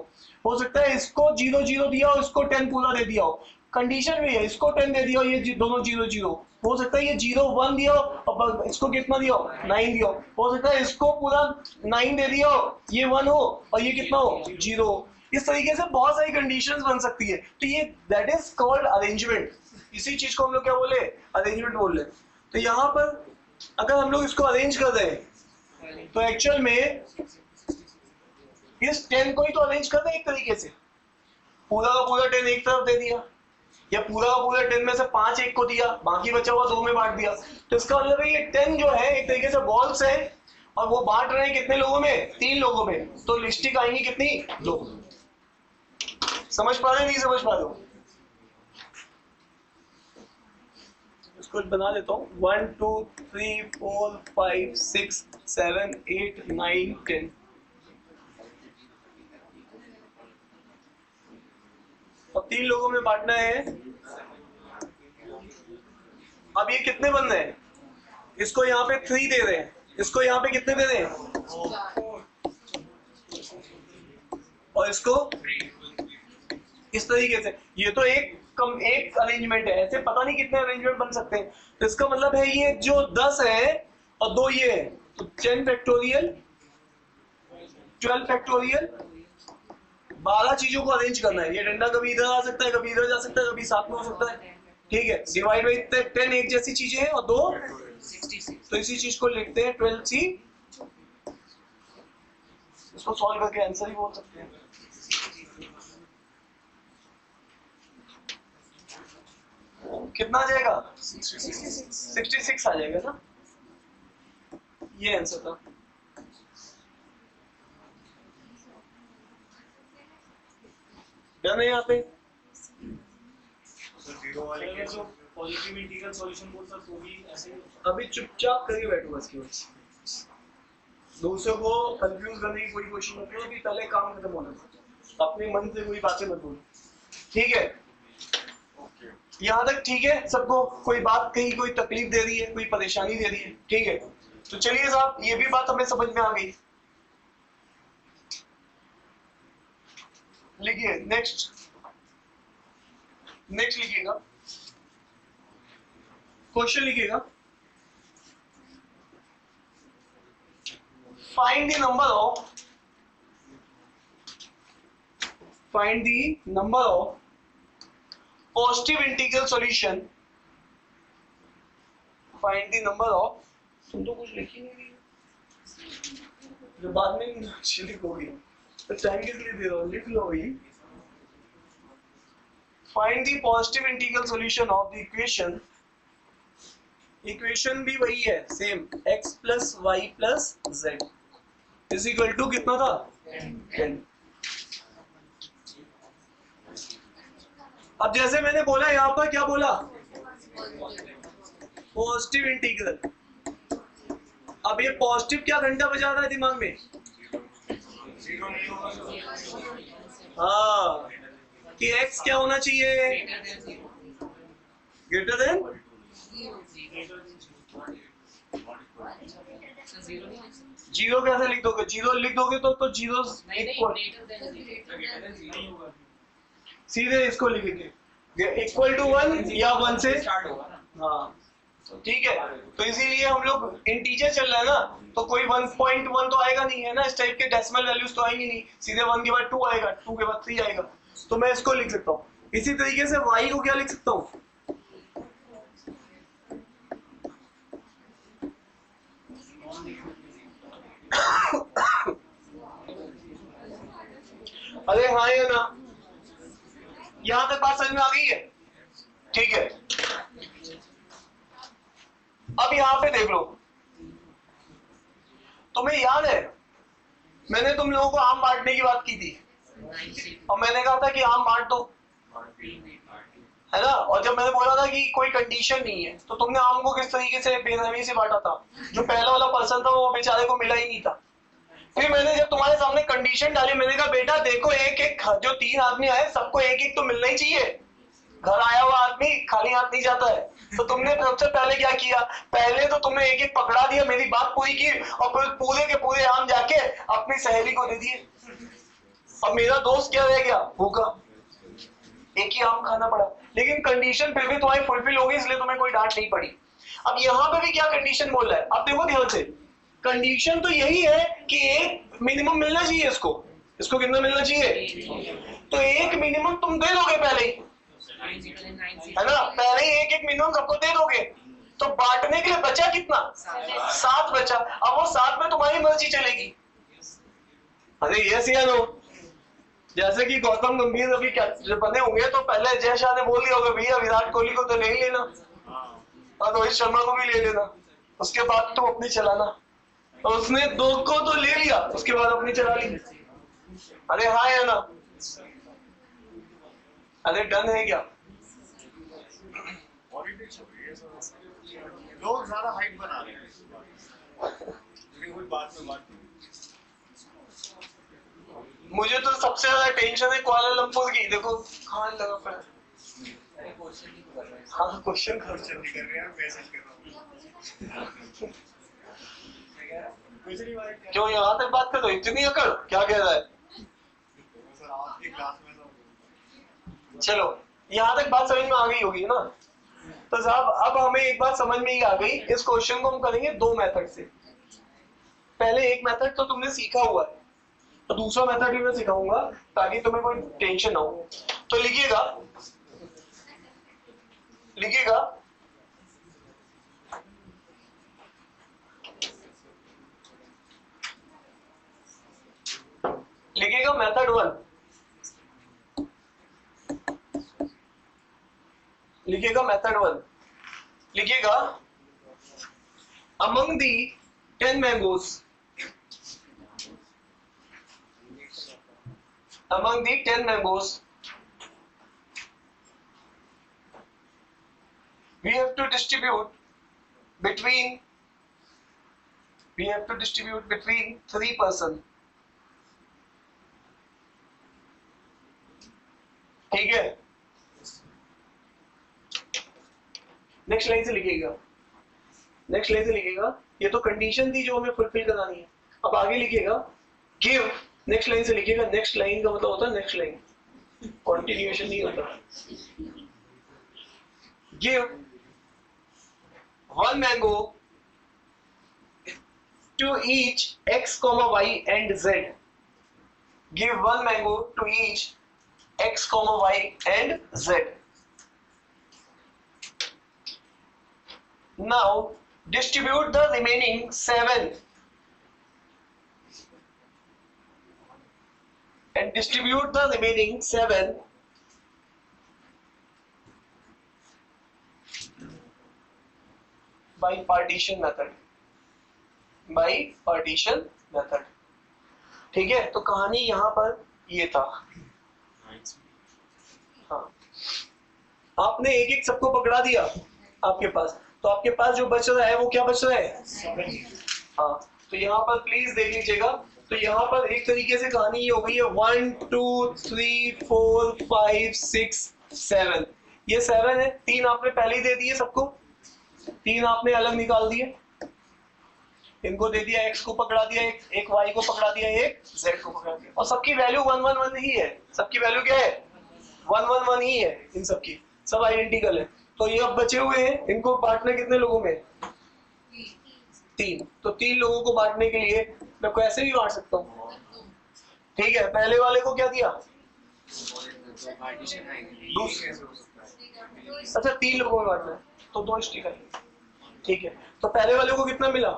हो सकता है इसको जीरो जीरो दिया और इसको 10 पूरा दे दिया हो। कंडीशन भी है, इसको 10 दे दिया, ये दोनों जीरो जीरो। हो सकता है ये 0 1 दिया और इसको कितना दिया? 9 दिया। हो सकता है इसको पूरा 9 दे दिया, ये 1 हो और ये कितना हो? 0। इस तरीके से बहुत सारी कंडीशंस बन सकती है। तो ये दैट इज कॉल्ड अरेंजमेंट। इसी चीज को हम लोग क्या बोले? अरेंजमेंट बोल रहे। तो यहाँ पर अगर हम लोग इसको अरेंज कर रहे हैं तो एक्चुअल में इस 10 को ही तो अरेंज कर रहे हैं एक तरीके से। पूरा का पूरा 10 एक तरफ दे दिया, या पूरा का पूरा 10 में से 5 एक को दिया, बाकी बचा हुआ 2 में बांट दिया। तो इसका मतलब है ये 10 जो है एक तरीके से बॉल्स है और वो बांट रहे हैं कितने लोगों में? 3 लोगों में। तो लिस्टिक आएंगी कितनी? 2। समझ पा रहे? नहीं समझ पा रहे हो? इसको बना देता हूँ। 1 2 3 4 5 6 7 8 9 10। अब 3 लोगों में बांटना है। अब ये कितने बन रहे हैं? इसको यहाँ पे 3 दे रहे हैं, इसको यहाँ पे कितने दे रहे हैं? और इसको इस तरीके से। ये तो एक अरेंजमेंट है, ऐसे पता नहीं कितने अरेंजमेंट बन सकते हैं। तो इसका मतलब है ये जो 10 है और 2 ये है, तो 10 फैक्टोरियल 12 फैक्टोरियल 12 चीजों को अरेंज करना है। ये डंडा कभी इधर आ सकता है, कभी इधर जा सकता है, कभी साथ में हो सकता है। ठीक है, डिवाइड बाई 10 एक जैसी चीजें हैं और 2 तो इसी चीज को लिखते हैं 12C। इसको सॉल्व करके आंसर ही बोल सकते हैं। कितना आ जाएगा? 66 आ जाएगा ना। ये आंसर था। डन है यहाँ पे। पॉजिटिव इंटीग्रल सॉल्यूशन बोलता तो भी ऐसे ही। अभी चुपचाप करके बैठो बस केवल, दूसरों को कंफ्यूज करने की कोई कोशिश मत करो। अभी पहले काम खत्म होना है, अपने मन से कोई बातें मत बोलो। ठीक है, यहाँ तक ठीक है सबको? कोई बात कहीं कोई तकलीफ दे रही है, कोई परेशानी दे रही है? ठीक है, तो चलिए साहब ये भी बात हमें समझ में आ गई। लिखिए नेक्स्ट लिखिएगा, क्वेश्चन लिखिएगा। Find the number of positive integral solution. Find the number of, तुम तो कुछ लिखी नहीं रही जो बाद में लिखोगी तो टाइम किस लिए दे रहा हूं? लिख लो भाई। Find the positive integral solution of the equation भी वही है same, x plus Y plus Z is equal to कितना था? 10। अब जैसे मैंने बोला यहाँ पर, क्या बोला, पॉजिटिव इंटीग्रल। अब ये पॉजिटिव क्या घंटा बजा रहा है दिमाग में? हाँ, कि x क्या होना चाहिए, ग्रेटर देन। जीरो कैसे लिख दोगे? जीरो लिख दोगे तो जीरो सीधे इसको लिखेंगे इक्वल टू 1 या 1 से स्टार्ट होगा ना। हाँ ठीक है, तो इसीलिए हम लोग इंटीजर चल रहा है ना, तो कोई 1.1 तो आएगा नहीं है ना, इस टाइप के डेसिमल वैल्यूज तो आएंगी नहीं, सीधे 1 के बाद 2 आएगा, 2 के बाद 3 आएगा, तो मैं इसको लिख सकता हूँ। इसी तरीके से y को क्या लिख सकता हूँ, अरे हाँ या ना, यहां तक बात समझ में आ गई है? ठीक है, अब यहां पे देख लो, तुम्हें याद है मैंने तुम लोगों को आम बांटने की बात की थी, और मैंने कहा था कि आम बांट दो, है ना, और जब मैंने बोला था कि कोई कंडीशन नहीं है, तो तुमने आम को किस तरीके से बेरहमी से बांटा था, जो पहला वाला पर्सन था वो बेचारे को मिला ही नहीं था। फिर मैंने जब तुम्हारे सामने कंडीशन डाली, मैंने कहा बेटा देखो, एक एक जो 3 आदमी आए सबको एक एक तो मिलना ही चाहिए, घर आया हुआ आदमी खाली हाथ नहीं जाता है। तो तुमने सबसे पहले क्या किया, पहले तो तुमने एक एक पकड़ा दिया, मेरी बात पूरी की, और फिर पूरे के पूरे आम जाके अपनी सहेली को दे दिए। अब मेरा दोस्त क्या रह गया, भूखा, एक ही आम खाना पड़ा, लेकिन कंडीशन फिर भी तुम्हारी फुलफिल होगी, इसलिए तुम्हें कोई डांट नहीं पड़ी। अब यहाँ पे भी क्या कंडीशन बोल रहा है, अब देखो ध्यान से, कंडीशन तो यही है कि एक मिनिमम मिलना चाहिए, इसको कितना मिलना चाहिए, तो एक मिनिमम तुम दे दोगे पहले ही, है ना, पहले ही एक एक मिनिमम सबको दे दोगे, तो बांटने के लिए बचा कितना, 7 बचा। अब वो 7 में तुम्हारी मर्जी चलेगी। अरे यस या नो, जैसे कि गौतम गंभीर अभी बने होंगे, तो पहले जय शाह ने बोल दिया होगा भैया विराट कोहली को तो ले ही लेना और रोहित शर्मा को भी ले लेना, उसके बाद तो अपनी चलाना, तो उसने 2 को तो ले लिया, उसके बाद अपनी चला ली। अरे हाँ या ना, अरे डन है क्या? लोग ज्यादा हाइट बना रहे हैं, कोई बात में बात नहीं। मुझे तो सबसे ज्यादा टेंशन है कुआलालंपुर की, देखो कहाँ लगा पड़ा। हाँ क्वेश्चन कर रहे हैं, मैसेज कर रहा हूँ। क्यों यहाँ तक बात कर रहे हो, इतनी अकड़, क्या कह रहा है? चलो यहाँ तक बात समझ में आ गई होगी ना, तो साहब अब हमें एक बात समझ में ही आ गई, इस क्वेश्चन को हम करेंगे 2 मेथड से। पहले एक मेथड तो तुमने सीखा हुआ है, तो दूसरा मेथड भी मैं सिखाऊंगा ताकि तुम्हें कोई टेंशन ना हो। तो लिखिएगा मेथड 1, लिखिएगा मेथड 1, लिखिएगा among the 10 mangoes, among the 10 mangoes we have to distribute between 3 person, ठीक है। नेक्स्ट लाइन से लिखिएगा, ये तो कंडीशन थी जो हमें फुलफिल करानी है। अब आगे लिखिएगा गिव, नेक्स्ट लाइन से लिखिएगा, नेक्स्ट लाइन का मतलब होता है नेक्स्ट लाइन, कंटिन्यूएशन नहीं होता। Give 1 mango to each x, y and z. Give 1 mango to each x, y and z. Now distribute the remaining 7 and distribute the remaining 7 by partition method, by partition method। ठीक है, तो कहानी यहाँ पर ये था। हाँ आपने एक एक सबको पकड़ा दिया आपके पास, तो आपके पास जो बच रहा है वो क्या बच रहा है? हाँ, तो यहाँ पर प्लीज देख लीजिएगा। तो यहाँ पर एक तरीके से कहानी ये हो गई है 1 2 3 4 5 6 7, ये 7 है। 3 आपने पहले ही दे दिए सबको, 3 आपने अलग निकाल दिए, इनको दे दिया, x को पकड़ा दिया, एक y को पकड़ा दिया, एक z को पकड़ा दिया, और सबकी वैल्यू 1 1 1 ही है। सबकी वैल्यू क्या है? 1 1 1 ही है, इन सबकी सब आइडेंटिकल है। तो ये अब बचे हुए हैं, इनको बांटना कितने लोगों में? 3। तो 3 लोगों को बांटने के लिए मैं को ऐसे भी बांट सकता हूँ, ठीक है। पहले वाले को क्या दिया? अच्छा, 3 लोगों में बांटना है तो 2 स्टिकर, ठीक है। तो पहले वाले को कितना मिला?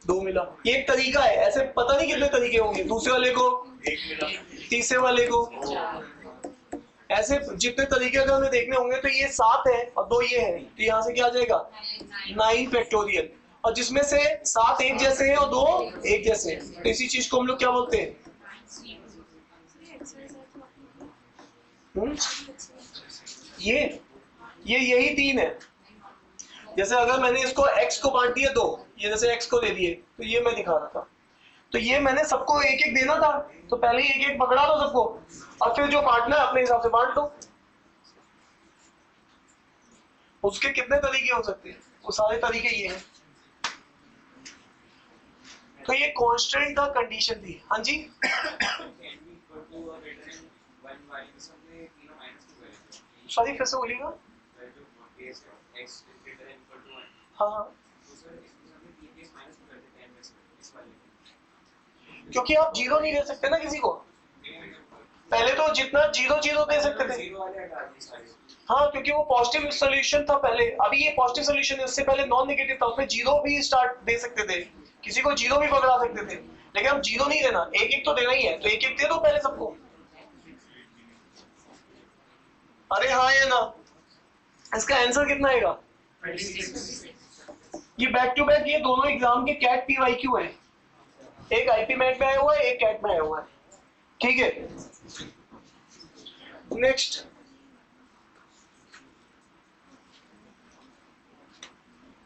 2 मिला। ये एक तरीका है, ऐसे पता नहीं कितने तरीके होंगे। दूसरे वाले को 1 मिला, तीसरे वाले को, ऐसे जितने तरीके अगर हमें देखने होंगे तो ये 7 है और 2 ये है, तो यहाँ से क्या आ जाएगा? 9 फैक्टोरियल। और जिसमें से 7 एक जैसे हैं और 2 एक जैसे हैं, तो इसी चीज को हम लोग क्या बोलते हैं? ये यही 3 है। जैसे अगर मैंने इसको x को बांट दिया 2, ये जैसे x को दे दिए, तो ये मैं दिखा रहा था। तो ये मैंने सबको एक एक देना था, तो पहले ही एक एक पकड़ा दो सबको, और फिर जो बांटना है अपने हिसाब से बांट दो। उसके कितने तरीके हो सकते हैं? वो सारे तरीके ये हैं। तो ये कांस्टेंट का कंडीशन थी। हाँ जी, सॉरी फिर से बोलिएगा। हाँ, क्योंकि आप 0 नहीं दे सकते ना किसी को। पहले तो जितना 0 0 दे सकते थे, हाँ, क्योंकि वो पॉजिटिव सॉल्यूशन था पहले। अभी ये पॉजिटिव सॉल्यूशन है, उससे पहले नॉन नेगेटिव था, उसमें 0 भी स्टार्ट दे सकते थे, किसी को 0 भी पकड़ा सकते थे। लेकिन हम 0 नहीं देना, एक एक तो देना ही है, तो एक एक दे दो पहले सबको। अरे हाँ या ना? इसका आंसर कितना आएगा? ये बैक टू बैक, ये दोनों एग्जाम के कैट PYQ है। एक IP मैट में आया हुआ है, एक कैट में आया हुआ है, ठीक है। नेक्स्ट,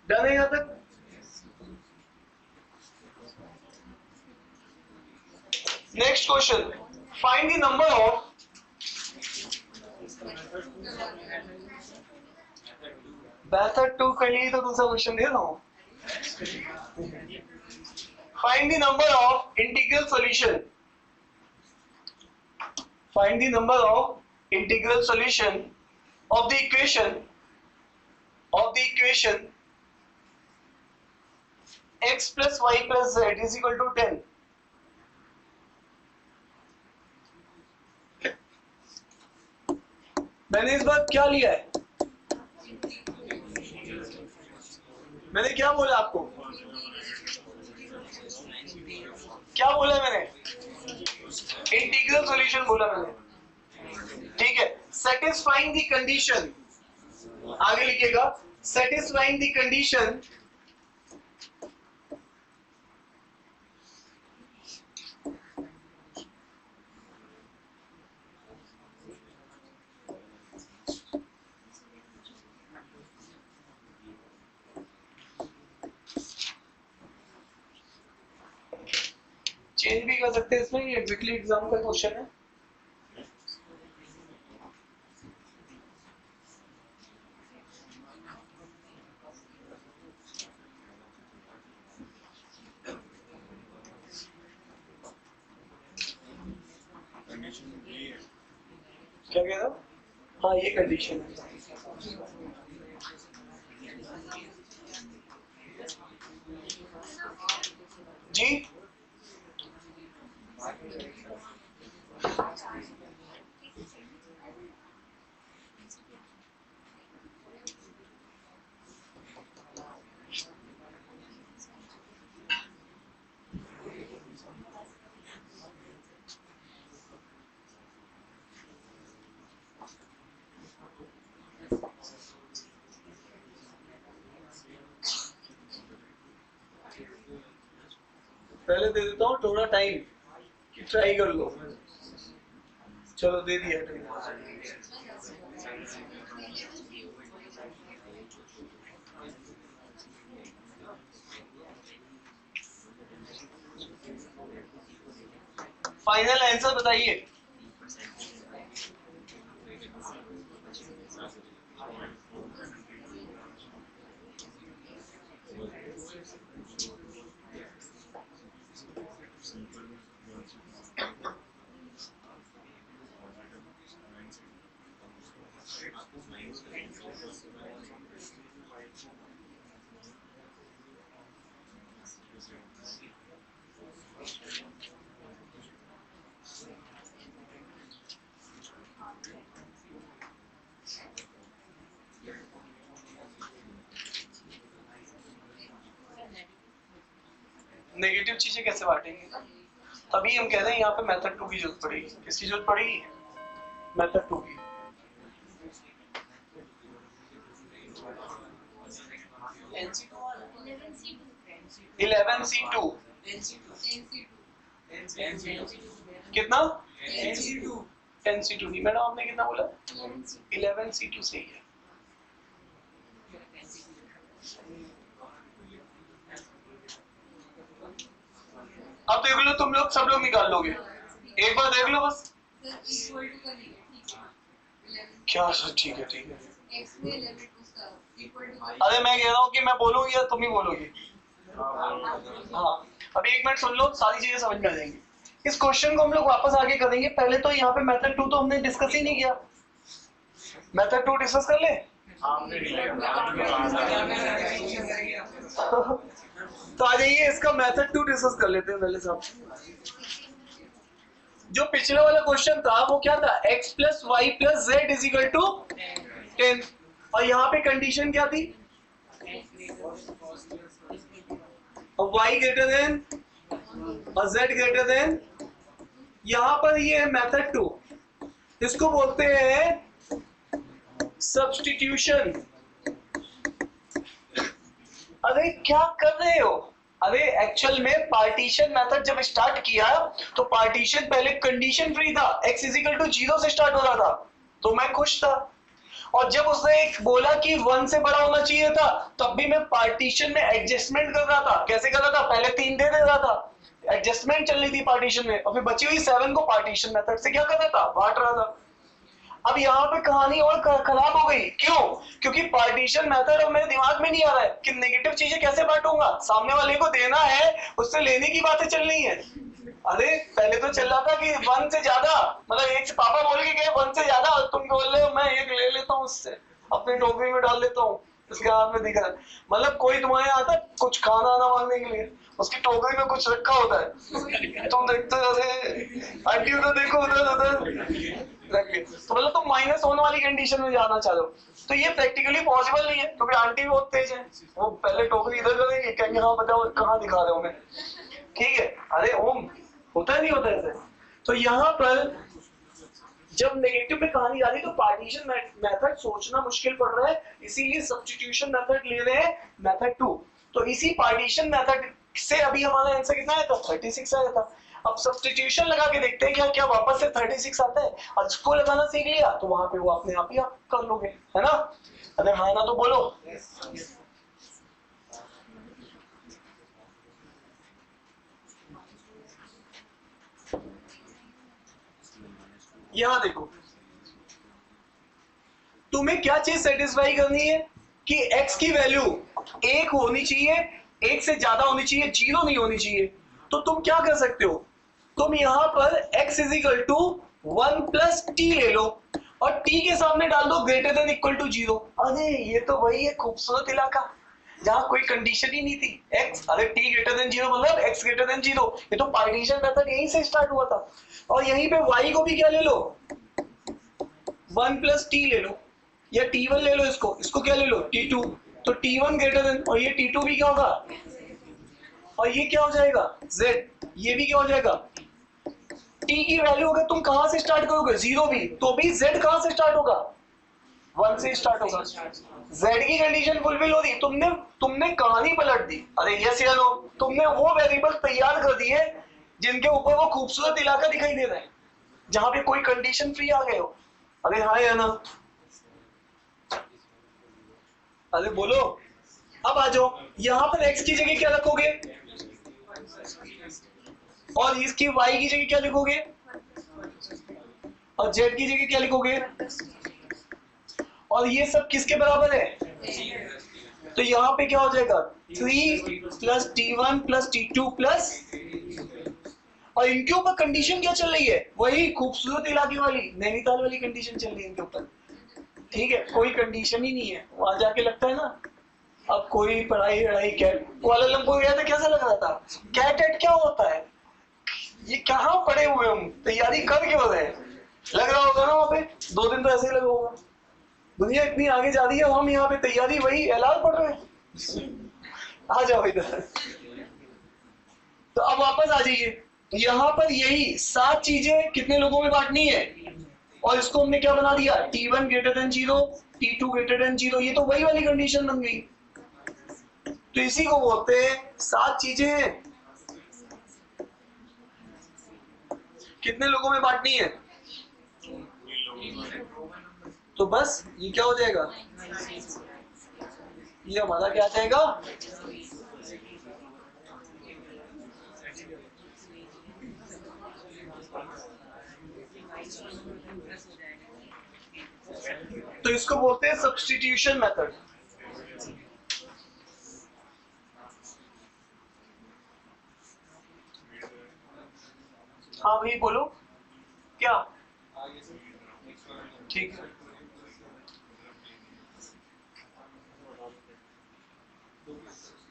डन है यहां तक? Next question, find the number of method 2 के लिए तो दूसरा क्वेश्चन दे रहा हूं। Find the number of integral solution, find the number of integral solution of the equation x plus y plus z is equal to 10। मैंने इस बार क्या लिया है? मैंने क्या बोला आपको? क्या बोला है मैंने? इंटीग्रल सॉल्यूशन बोला मैंने, ठीक है। सेटिस्फाइंग द कंडीशन, आगे लिखिएगा, सेटिस्फाइंग द कंडीशन चेंज भी कर सकते हैं इसमें, ये एग्जैक्टली एग्जाम का क्वेश्चन है। क्या कह रहा? हाँ, ये कंडीशन है। जी, पहले दे देता हूँ थोड़ा टाइम कि ट्राई कर लो। चलो दे दिया टाइम। फाइनल आंसर बताइए। नेगेटिव चीजें कैसे बांटेंगे? तभी हम कह रहे हैं यहाँ पे मेथड 2 की जरूरत पड़ेगी। किसकी जरूरत पड़ेगी? मेथड 2 की। (11C2) कितना? 10C2 नहीं मैडम, आपने कितना बोला? 11C2 सही है। अब देख लो, तुम लोग सब लोग निकाल लोगे, एक बार देख लो बस। क्या सर? ठीक है ठीक है। अरे मैं कह रहा हूँ कि मैं बोलूंगी या तुम ही बोलोगे? हाँ, अभी एक मिनट सुन लो, सारी चीजें समझ में आ जाएंगी। इस क्वेश्चन को हम लोग वापस आगे करेंगे। पहले तो यहाँ पे मेथड 2 तो हमने डिस्कस ही नहीं किया। मेथड 2 डिस्कस कर ले। तो आ जाइए, इसका मेथड 2 डिस्कस कर लेते हैं पहले साहब। जो पिछले वाला क्वेश्चन था वो क्या था? x plus Y plus Z is equal to 10, और यहाँ पे कंडीशन क्या थी? y ग्रेटर देन और z ग्रेटर देन। यहाँ पर ये है मेथड 2, इसको बोलते हैं सब्स्टिट्यूशन। अरे क्या कर रहे हो? अरे एक्चुअल में पार्टीशन मेथड जब स्टार्ट किया तो पार्टीशन पहले कंडीशन फ्री था, x इज इक्वल टू 0 से स्टार्ट हो रहा था, तो मैं खुश था। और जब उसने एक बोला कि 1 से बड़ा होना चाहिए था, तब भी मैं पार्टीशन में एडजस्टमेंट कर रहा था। कैसे कर रहा था? पहले 3 दे रहा था, एडजस्टमेंट चल रही थी पार्टीशन में, और फिर बची हुई 7 को पार्टीशन मेथड से क्या कर रहा था? बांट रहा था। अब यहाँ पे कहानी और खराब हो गई। क्यों? क्योंकि पार्टीशन मेथड अब मेरे दिमाग में नहीं आ रहा है कि नेगेटिव चीजें कैसे बांटूंगा। सामने वाले को देना है, उससे लेने की बातें चल रही है। अरे पहले तो चल रहा था कि 1 से ज्यादा, मतलब एक से पापा बोल के गए 1 से ज्यादा, और तुम बोल रहे हो मैं एक ले लेता हूँ उससे, अपनी टोकरी में डाल लेता हूँ, उसके हाथ में दिख रहा है। मतलब कोई तुम्हारे आता कुछ खाना आना मांगने के लिए, उसकी टोकरी में कुछ रखा होता है, तुम देखते हो आंटी उधर देखो, उधर उधर रख ले, तो मतलब तुम माइनस होने वाली कंडीशन में जाना चाह रहे हो। तो ये प्रैक्टिकली पॉसिबल नहीं है, क्योंकि आंटी भी बहुत तेज है, वो पहले टोकरी इधर करेंगे, कहेंगे हाँ बताओ कहाँ दिखा रहे हो मैं, ठीक है। अरे ओम, होता है नहीं होता ऐसे। तो यहाँ पर जब नेगेटिव में कहानी जा रही तो पार्टीशन मेथड सोचना मुश्किल पड़ रहा है, इसीलिए सब्स्टिट्यूशन मेथड ले रहे हैं, मेथड 2। तो इसी पार्टीशन मेथड से अभी हमारा आंसर कितना आया था? 36 आया था। अब सब्स्टिट्यूशन लगा के देखते हैं क्या क्या वापस से 36 आता है। और इसको लगाना सीख लिया तो वहां पे वो अपने आप ही आप कर लोगे, है ना? अगर हाँ ना तो बोलो। यहां देखो, तुम्हें क्या चीज सेटिस्फाई करनी है कि x की वैल्यू 1 होनी चाहिए, 1 से ज्यादा होनी चाहिए, 0 नहीं होनी चाहिए। तो तुम क्या कर सकते हो? तुम यहां पर x is equal to 1 plus T ले लो और t के सामने डाल दो ग्रेटर देन इक्वल टू 0। अरे ये तो वही है खूबसूरत इलाका जहां कोई कंडीशन ही नहीं थी। x, अरे t ग्रेटर देन 0 मतलब x ग्रेटर देन 0। ये तो पार्टीशन मेथड यहीं से स्टार्ट हुआ था। और यहीं पे y को भी क्या ले लो? 1 प्लस टी ले लो, या t1 ले लो, इसको क्या ले लो? t2। तो t1 ग्रेटर देन, और ये t2 भी क्या होगा? और ये क्या हो जाएगा? z। ये भी क्या हो जाएगा? t की वैल्यू अगर तुम कहां से स्टार्ट करोगे? 0 भी, तो भी z कहां से स्टार्ट होगा? 1 से स्टार्ट होगा। z की कंडीशन फुलफिल हो रही, तुमने कहानी पलट दी। अरे यस या नो? तुमने वो वेरिएबल तैयार कर दिए जिनके ऊपर वो खूबसूरत इलाका दिखाई दे रहा है, जहां पे कोई कंडीशन फ्री आ गए हो। अरे हाँ या ना? अरे बोलो। अब आ जाओ, यहां पर x की जगह क्या रखोगे? और इसकी y की जगह क्या लिखोगे और z की जगह क्या लिखोगे और ये सब किसके बराबर है तो यहाँ पे क्या हो जाएगा 3 plus t1 plus t2 plus और इनके ऊपर कंडीशन क्या चल रही है वही खूबसूरत इलाके वाली नैनीताल वाली कंडीशन चल रही है इनके ऊपर ठीक है कोई कंडीशन ही नहीं है वहां जाके लगता है ना अब कोई पढ़ाई वढ़ाई कैट कुआलालंपुर गया था कैसा लग रहा था कैट एट क्या होता है ये कहाँ पड़े हुए हम तैयारी कर क्यों रहे लग रहा होगा ना वहां पे 2 दिन तो ऐसे ही लगा होगा दुनिया इतनी आगे जा रही है हम यहाँ पे तैयारी वही एलान पढ़ रहे हैं आ जाओ इधर तो अब वापस आ जाइए यहाँ पर यही 7 चीजें कितने लोगों में बांटनी है और इसको हमने क्या बना दिया t1 greater than 0 t2 greater than 0 ये तो वही वाली कंडीशन बन गई तो इसी को बोलते हैं 7 चीजें कितने लोगों में बांटनी है तो बस ये क्या हो जाएगा ये हमारा क्या जाएगा तो इसको बोलते हैं सब्स्टिट्यूशन मेथड हाँ भाई बोलो क्या ठीक है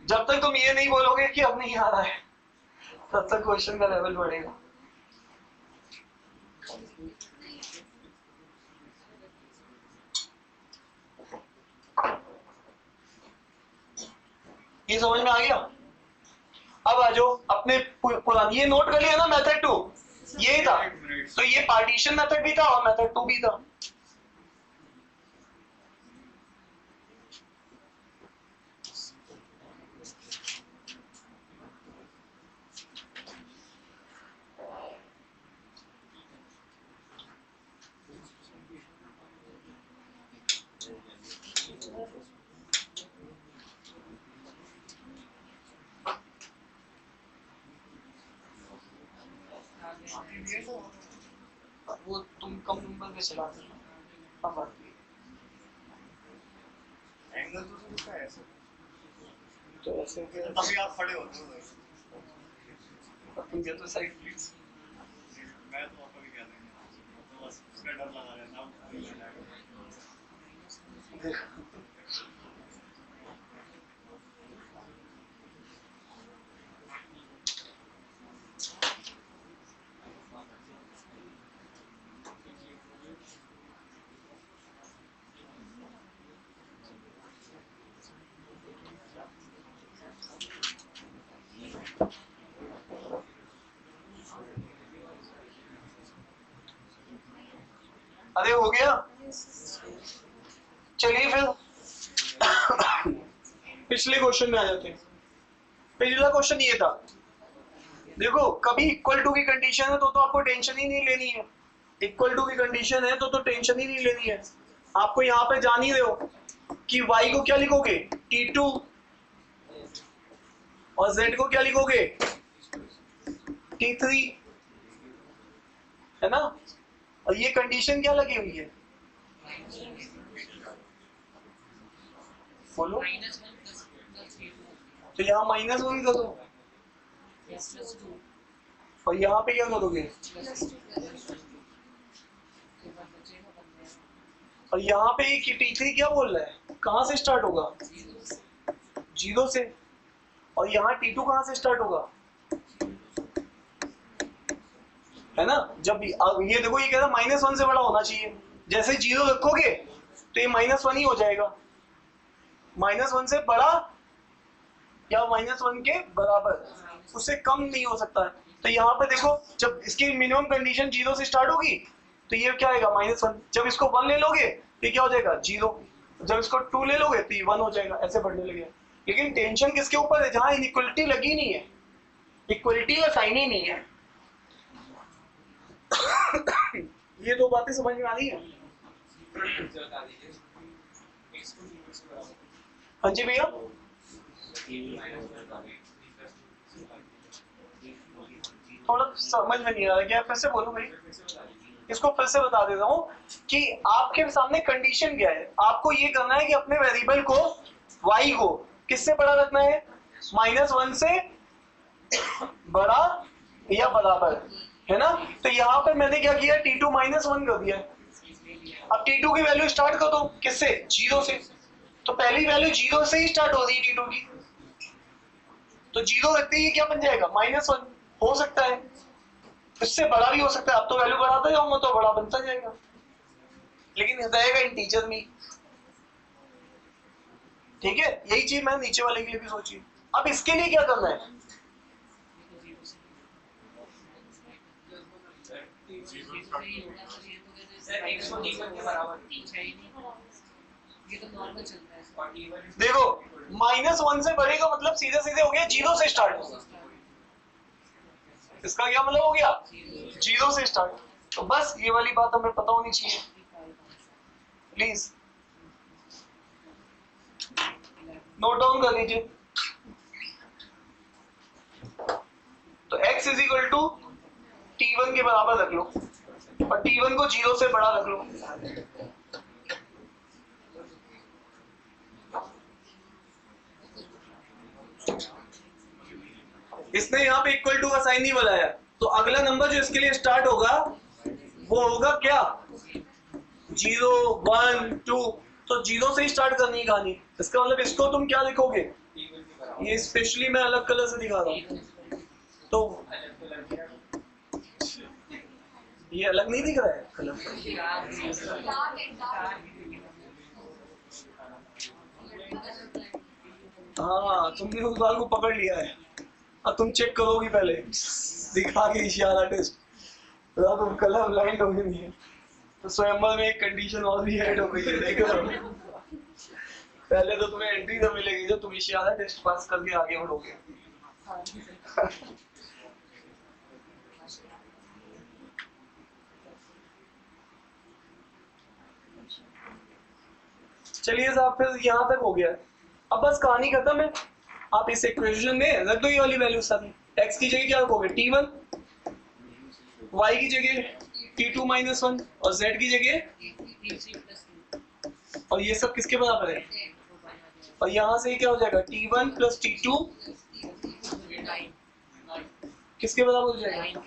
जब तक तुम ये नहीं बोलोगे कि अब नहीं आ रहा है तब तक क्वेश्चन का लेवल बढ़ेगा ये समझ में आ गया अब आ जाओ अपने पुरानी ये नोट कर लिया ना मेथड 2 यही था तो ये पार्टीशन मेथड भी था और मेथड 2 भी था वो तुम कम नंबर पे चलाते हो अब एंगल तो उसका ऐसे तो ऐसे तभी आप खड़े होते हो तुम कहते हो साइड प्लीज मैं तो आपको भी कह देंगे तो बस उसका डर लगा रहता हूँ अरे हो गया चलिए फिर पिछले क्वेश्चन में आ जाते हैं पिछला क्वेश्चन ये था देखो कभी इक्वल टू की कंडीशन है तो आपको टेंशन ही नहीं लेनी है इक्वल टू की कंडीशन है तो टेंशन ही नहीं लेनी है आपको यहाँ पे जान ही रहे हो कि y को क्या लिखोगे t2 और z को क्या लिखोगे t3 है ना और ये कंडीशन क्या लगी हुई है बोलो तो यहाँ -1 कर दो और यहाँ पे क्या करोगे और यहाँ पे t3 क्या बोल रहा है कहाँ से स्टार्ट होगा 0 से और यहाँ t2 कहाँ से स्टार्ट होगा है ना जब ये देखो ये कह रहा है -1 से बड़ा होना चाहिए जैसे 0 रखोगे तो ये -1 ही हो जाएगा -1 से बड़ा या -1 के बराबर उससे कम नहीं हो सकता है तो यहाँ पे देखो जब इसकी मिनिमम कंडीशन 0 से स्टार्ट होगी तो ये क्या आएगा -1 जब इसको 1 ले लोगे तो ये क्या हो जाएगा 0 जब इसको 2 ले लोगे तो ये 1 हो जाएगा ऐसे बढ़ने लगेगा लेकिन टेंशन किसके ऊपर है जहाँ इनइक्वलिटी लगी नहीं है इक्वलिटी का साइन ही नहीं है ये दो बातें समझ में आ रही है हाँ जी भैया थोड़ा समझ में नहीं आ रहा, क्या फिर से बोलो भाई? इसको फिर से बता देता हूँ कि आपके सामने कंडीशन क्या है। आपको ये करना है कि अपने वेरिएबल को y को किससे बड़ा रखना है? -1 से बड़ा या बराबर, है ना? तो यहाँ पर मैंने क्या किया, t2 -1 कर दिया। अब t2 की वैल्यू स्टार्ट कर दो किससे? 0 से। तो पहली वैल्यू 0 से ही स्टार्ट हो रही है t2 की, तो 0 रखते ही क्या बन जाएगा? -1 हो सकता है, इससे बड़ा भी हो सकता है। अब तो वैल्यू बढ़ाता जाऊंगा तो बड़ा बनता जाएगा, लेकिन रहेगा इंटीजर में। ठीक है, यही चीज मैंने नीचे वाले के लिए भी सोची। अब इसके लिए क्या करना है? देखो -1 से बढ़ेगा मतलब सीधे सीधे हो गया 0 से स्टार्ट होगा। इसका क्या मतलब हो गया? 0 से स्टार्ट। तो बस ये वाली बात हमें पता होनी चाहिए प्लीज, नोट डाउन कर लीजिए। तो x is equal to t1 के बराबर रख लो और t1 को 0 से बड़ा रख लो। इसने यहाँ पे इक्वल टू का साइन नहीं बनाया, तो अगला नंबर जो इसके लिए स्टार्ट होगा वो होगा क्या? 0 1 2। तो 0 से ही स्टार्ट करनी है कहानी। इसका मतलब इसको तुम क्या लिखोगे? ये स्पेशली मैं अलग कलर से दिखा रहा हूँ, तो ये अलग नहीं दिख रहा है कलर। हाँ, तुमने उस बाल को पकड़ लिया है। अब तुम चेक करोगी पहले दिखा के इशारा टेस्ट, तो तुम कलर ब्लाइंड हो गई है। तो स्वयंवर में एक कंडीशन और भी ऐड हो गई है, देखो। पहले तो तुम्हें एंट्री तो मिलेगी जो तुम इशारा टेस्ट पास करके आगे बढ़ोगे। चलिए साहब, फिर यहाँ तक हो गया। अब बस कहानी खत्म है। आप इस इक्वेशन में रख दो ये वाली वैल्यू सारी। x की जगह क्या रखोगे? t1, y की जगह t2 -1 और z की जगह, और ये सब किसके बराबर है? और यहाँ से क्या हो जाएगा? t1 + t2 किसके बराबर हो जाएगा?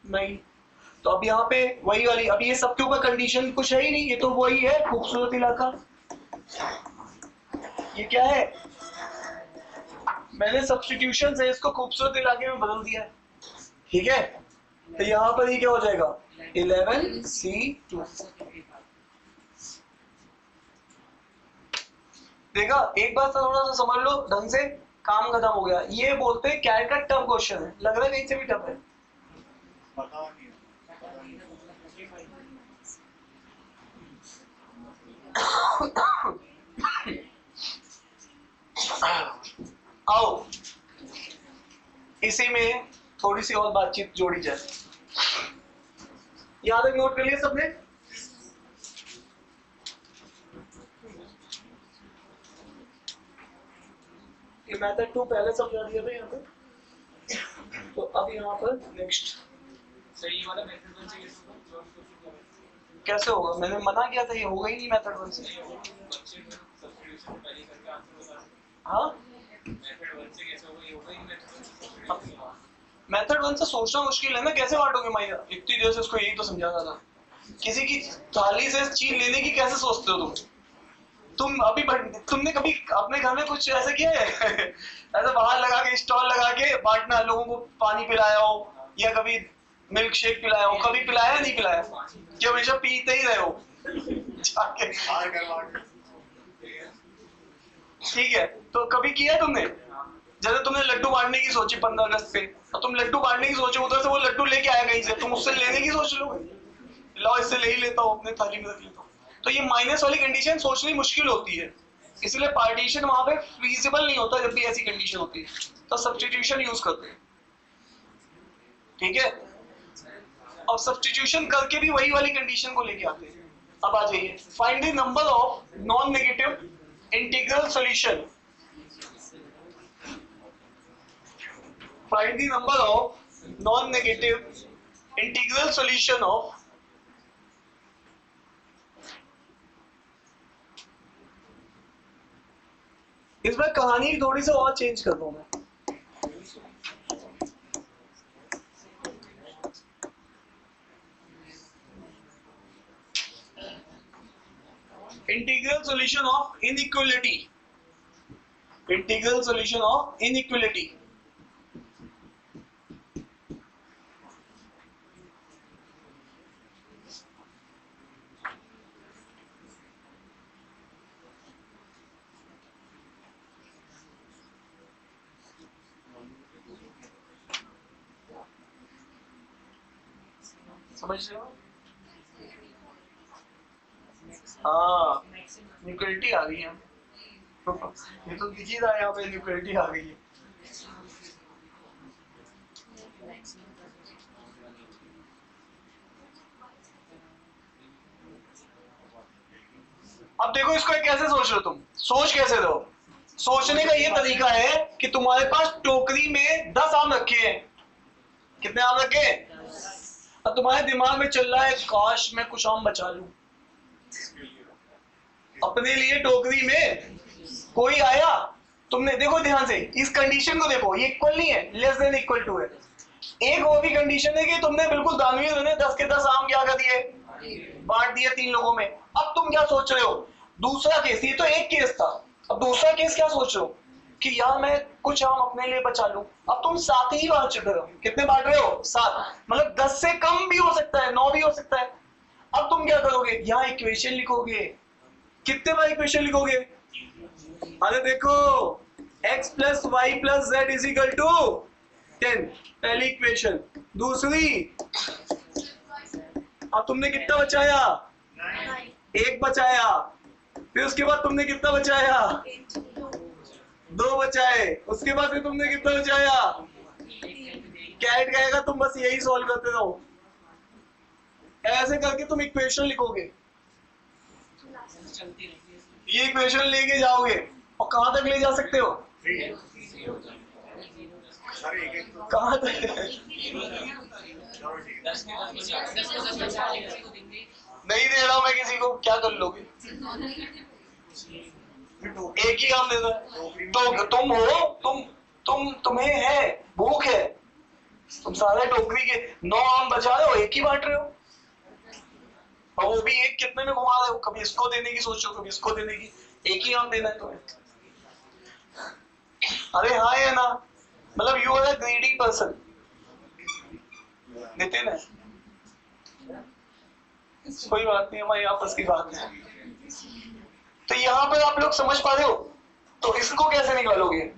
9। तो अब यहाँ पे वही वाली, अब ये सबके ऊपर कंडीशन कुछ है ही नहीं, ये तो वही है खूबसूरत इलाका। ये क्या है? मैंने सब्स्टिट्यूशन से इसको खूबसूरत इलाके में बदल दिया, ठीक है? तो यहाँ पर ये क्या हो जाएगा? 11C2। देखा, एक बार थोड़ा सा समझ लो ढंग से, काम खत्म हो गया। ये बोलते हैं कैट का टफ क्वेश्चन है, लग रहा है कहीं से भी टफ है। आओ इसी में थोड़ी सी और बातचीत जोड़ी जाए। यहाँ तक नोट कर लिया सबने? ये मेथड 2 पहले समझा दिया था यहाँ पे, तो अब यहाँ पर नेक्स्ट सही वाला मेथड बन चाहिए। कैसे होगा? मैंने मना किया था, ये होगा ही नहीं मेथड 1 से। हाँ, मेथड 1 से सोचना मुश्किल है ना, कैसे बांटोगे माइया? इतनी देर से उसको यही तो समझाना था। किसी की थाली से चीज लेने की कैसे सोचते हो तुम अभी तुमने कभी अपने घर में कुछ ऐसा किया है? ऐसा बाहर लगा के, स्टॉल लगा के बांटना, लोगों को पानी पिलाया हो या कभी मिल्क शेक पिलाया हो? कभी पिलाया नहीं पिलाया? कि हमेशा पीते ही रहे हो जाके? ठीक है, तो कभी किया तुमने? जैसे तुमने लड्डू बांटने की सोची 15 अगस्त पे, और तुम लड्डू बांटने की सोचे, उधर से वो लड्डू लेके आया कहीं से, तुम उससे लेने की सोच लो, लाओ इससे ले ही लेता हूँ, अपने थाली में रख लेता हूँ। तो ये माइनस वाली कंडीशन सोचनी मुश्किल होती है, इसलिए पार्टीशन वहां पे फीजिबल नहीं होता जब भी ऐसी कंडीशन होती है, तो सब्स्टिट्यूशन यूज करते हैं। ठीक है, और सब्स्टिट्यूशन करके भी वही वाली कंडीशन को लेके आते हैं। अब आ जाइए, find the number of non negative integral solution. Find the number of non-negative integral solution of इस बार कहानी थोड़ी सी और चेंज कर दूं मैं। Integral solution of inequality, integral solution of inequality. समझ रहे हो? हाँ, न्यूक्लिटी आ गई है। ये तो दिख ही रहा है यहाँ पे, न्यूक्लिटी आ गई है। अब देखो इसको कैसे सोच रहे हो तुम, सोच कैसे रहो? सोचने का ये तरीका है कि तुम्हारे पास टोकरी में 10 आम रखे हैं। कितने आम रखे हैं? अब तुम्हारे दिमाग में चल रहा है काश मैं कुछ आम बचा लूं। अपने लिए टोकरी में कोई आया, तुमने देखो ध्यान से इस कंडीशन को देखो, ये इक्वल नहीं है, लेस देन इक्वल टू है। एक वो भी कंडीशन है कि तुमने बिल्कुल दानवीर ने 10 के 10 आम क्या कर दिए, बांट दिए 3 लोगों में। अब तुम क्या सोच रहे हो? दूसरा केस, ये तो एक केस था, अब दूसरा केस क्या सोच रहे हो कि यार मैं कुछ आम अपने लिए बचा लूं। अब तुम 7 ही बांट चुके हो। कितने बांट रहे हो? 7, मतलब 10 से कम भी हो सकता है, 9 भी हो सकता है। अब तुम क्या करोगे? यहाँ इक्वेशन लिखोगे। कितने बार इक्वेशन लिखोगे? अरे देखो x plus Y plus Z is equal to 10, पहली इक्वेशन। दूसरी, अब तुमने कितना बचाया? 1 बचाया। फिर उसके बाद तुमने कितना बचाया? 2 बचाए। उसके बाद फिर तुमने कितना बचाया? कैट कहेगा तुम बस यही सॉल्व करते रहो। ऐसे करके तुम इक्वेशन लिखोगे, ये इक्वेशन लेके जाओगे और कहां तक ले जा सकते हो? कहां तक? नहीं दे रहा हूं मैं किसी को, क्या कर लोगे? एक ही काम दे दो। तो तुम हो, तुम्हें है भूख है, तुम सारे टोकरी के 9 आम बचा रहे हो, एक ही बांट रहे हो, और वो भी एक कितने में घुमा रहे हो? कभी इसको देने की सोचो, कभी इसको देने की। एक ही आम देना है तुम्हें। अरे हाँ है ना, मतलब you are a greedy person. Nitin है, कोई बात नहीं, हमारी आपस की बात है। तो यहाँ पर आप लोग समझ पा रहे हो? तो इसको कैसे निकालोगे?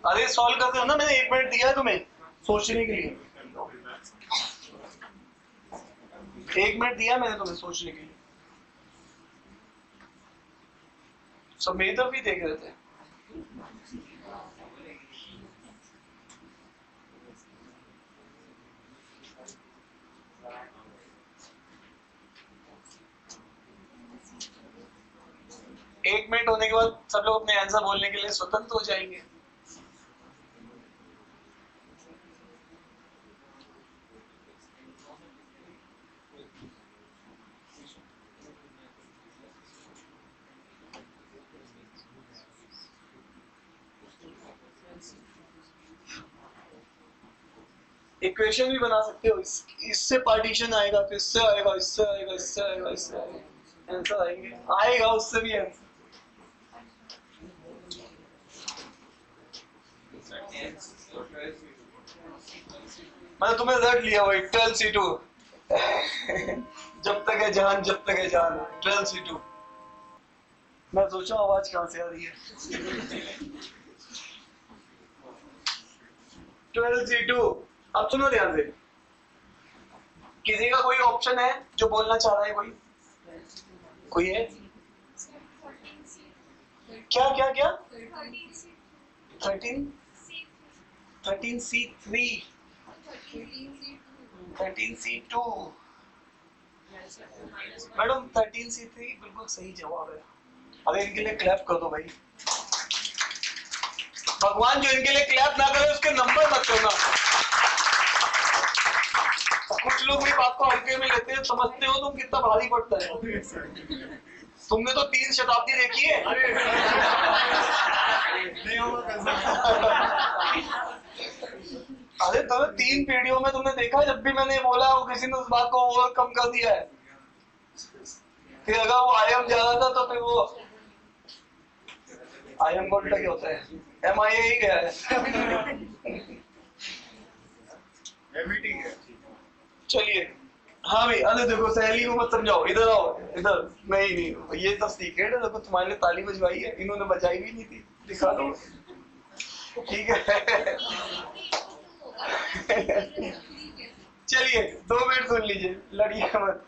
अरे सॉल्व करते हो ना, मैंने 1 मिनट दिया है तुम्हें सोचने के लिए। 1 मिनट दिया मैंने तुम्हें सोचने के लिए। सब मेरी तरफ ही देख रहे थे। एक मिनट होने के बाद सब लोग अपने आंसर बोलने के लिए स्वतंत्र हो जाएंगे। इक्वेशन भी बना सकते हो, इससे पार्टीशन आएगा, फिर इससे आएगा, इससे आएगा, इससे आएगा, इससे आएगा, आंसर आएगा, उससे भी आंसर। मैंने तुम्हें रट लिया भाई, 12C2 जब तक है जान, जब तक है जान, 12C2। मैं सोचा आवाज कहां से आ रही है। 12 C2। अब सुनो ध्यान से, किसी का कोई ऑप्शन है जो बोलना चाह रहा है? कोई है? क्या क्या क्या? 13 13C3 13C2। मैडम 13C3 बिल्कुल सही जवाब है। अरे इनके लिए क्लैप कर दो भाई। भगवान जो इनके लिए क्लैप ना करे उसके नंबर मत करना। कुछ लोग भी बात को हल्के में लेते हैं, समझते हो तुम कितना भारी पड़ता है। तुमने तो 3 शताब्दी देखी है। अरे तुम्हें 3 पीढ़ियों में तुमने देखा जब भी मैंने बोला वो किसी ने उस बात को और कम कर दिया है। फिर अगर वो आयम जा रहा था तो फिर वो आयम को उल्टा क्या होता है, MIA ही गया है। चलिए हाँ भाई, अरे देखो सहेली को मत समझाओ, इधर आओ इधर। नहीं ये सब सीक्रेट है, देखो तुम्हारे लिए ताली बजवाई है, इन्होंने बजाई भी नहीं थी, दिखा दो। ठीक है चलिए 2 मिनट सुन लीजिए, लड़िए मत।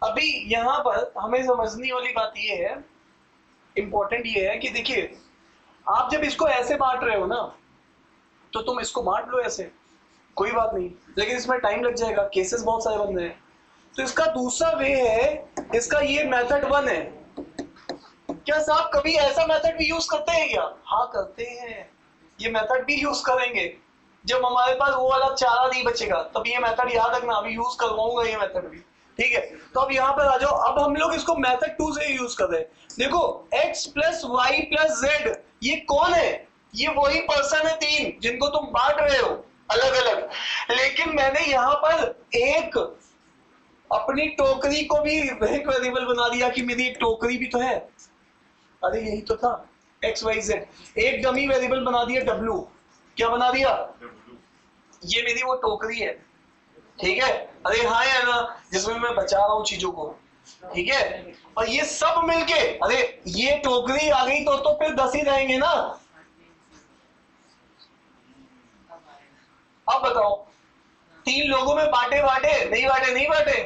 अभी यहाँ पर हमें समझने वाली बात ये है, इंपॉर्टेंट ये है कि देखिए आप जब इसको ऐसे बांट रहे हो ना, तो तुम इसको बांट लो ऐसे, कोई बात नहीं, लेकिन इसमें टाइम लग जाएगा, केसेस बहुत सारे बन रहे हैं। तो इसका दूसरा वे है, इसका ये मेथड 1 है। क्या साहब कभी ऐसा मेथड भी यूज करते हैं क्या? हाँ करते हैं, ये मेथड भी यूज करेंगे जब हमारे पास वो वाला चारा नहीं बचेगा, तब ये मेथड याद रखना, अभी यूज करवाऊंगा ये मेथड भी। ठीक है, तो अब यहाँ पर आ जाओ। अब हम लोग इसको मेथड 2 से यूज कर रहे हैं। देखो x + y + z, ये कौन है? ये वही पर्सन है 3 जिनको तुम बांट रहे हो अलग अलग, लेकिन मैंने यहाँ पर एक अपनी टोकरी को भी एक वेरिएबल बना दिया कि मेरी एक टोकरी भी तो है। अरे यही तो था x y z, एक डमी वेरिएबल बना दिया w। क्या बना दिया? ये मेरी वो टोकरी है। ठीक है, अरे हाँ है ना, जिसमें मैं बचा रहा हूँ चीजों को। ठीक है, और ये सब मिलके, अरे ये टोकरी आ गई तो फिर 10 ही रहेंगे ना। अब बताओ 3 लोगों में बांटे नहीं बांटे।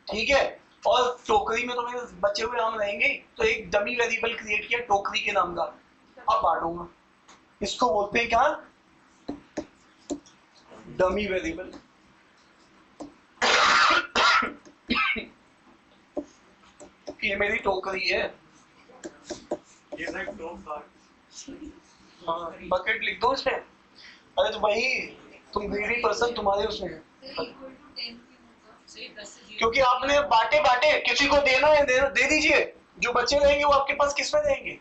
ठीक है, और टोकरी में तो मेरे बचे हुए आम रहेंगे, तो एक डमी वेरिएबल क्रिएट किया टोकरी के नाम का, अब बांटूंगा। इसको बोलते हैं क्या? Dummy variable. ये मेरी टोकरी है। हाँ, बकेट लिख दो इसमें। अरे तो भाई तुम ग्रीडी पर्सन, तुम्हारे उसमें है, क्योंकि आपने बांटे किसी को देना है, दे दीजिए। जो बच्चे रहेंगे वो आपके पास किस में रहेंगे?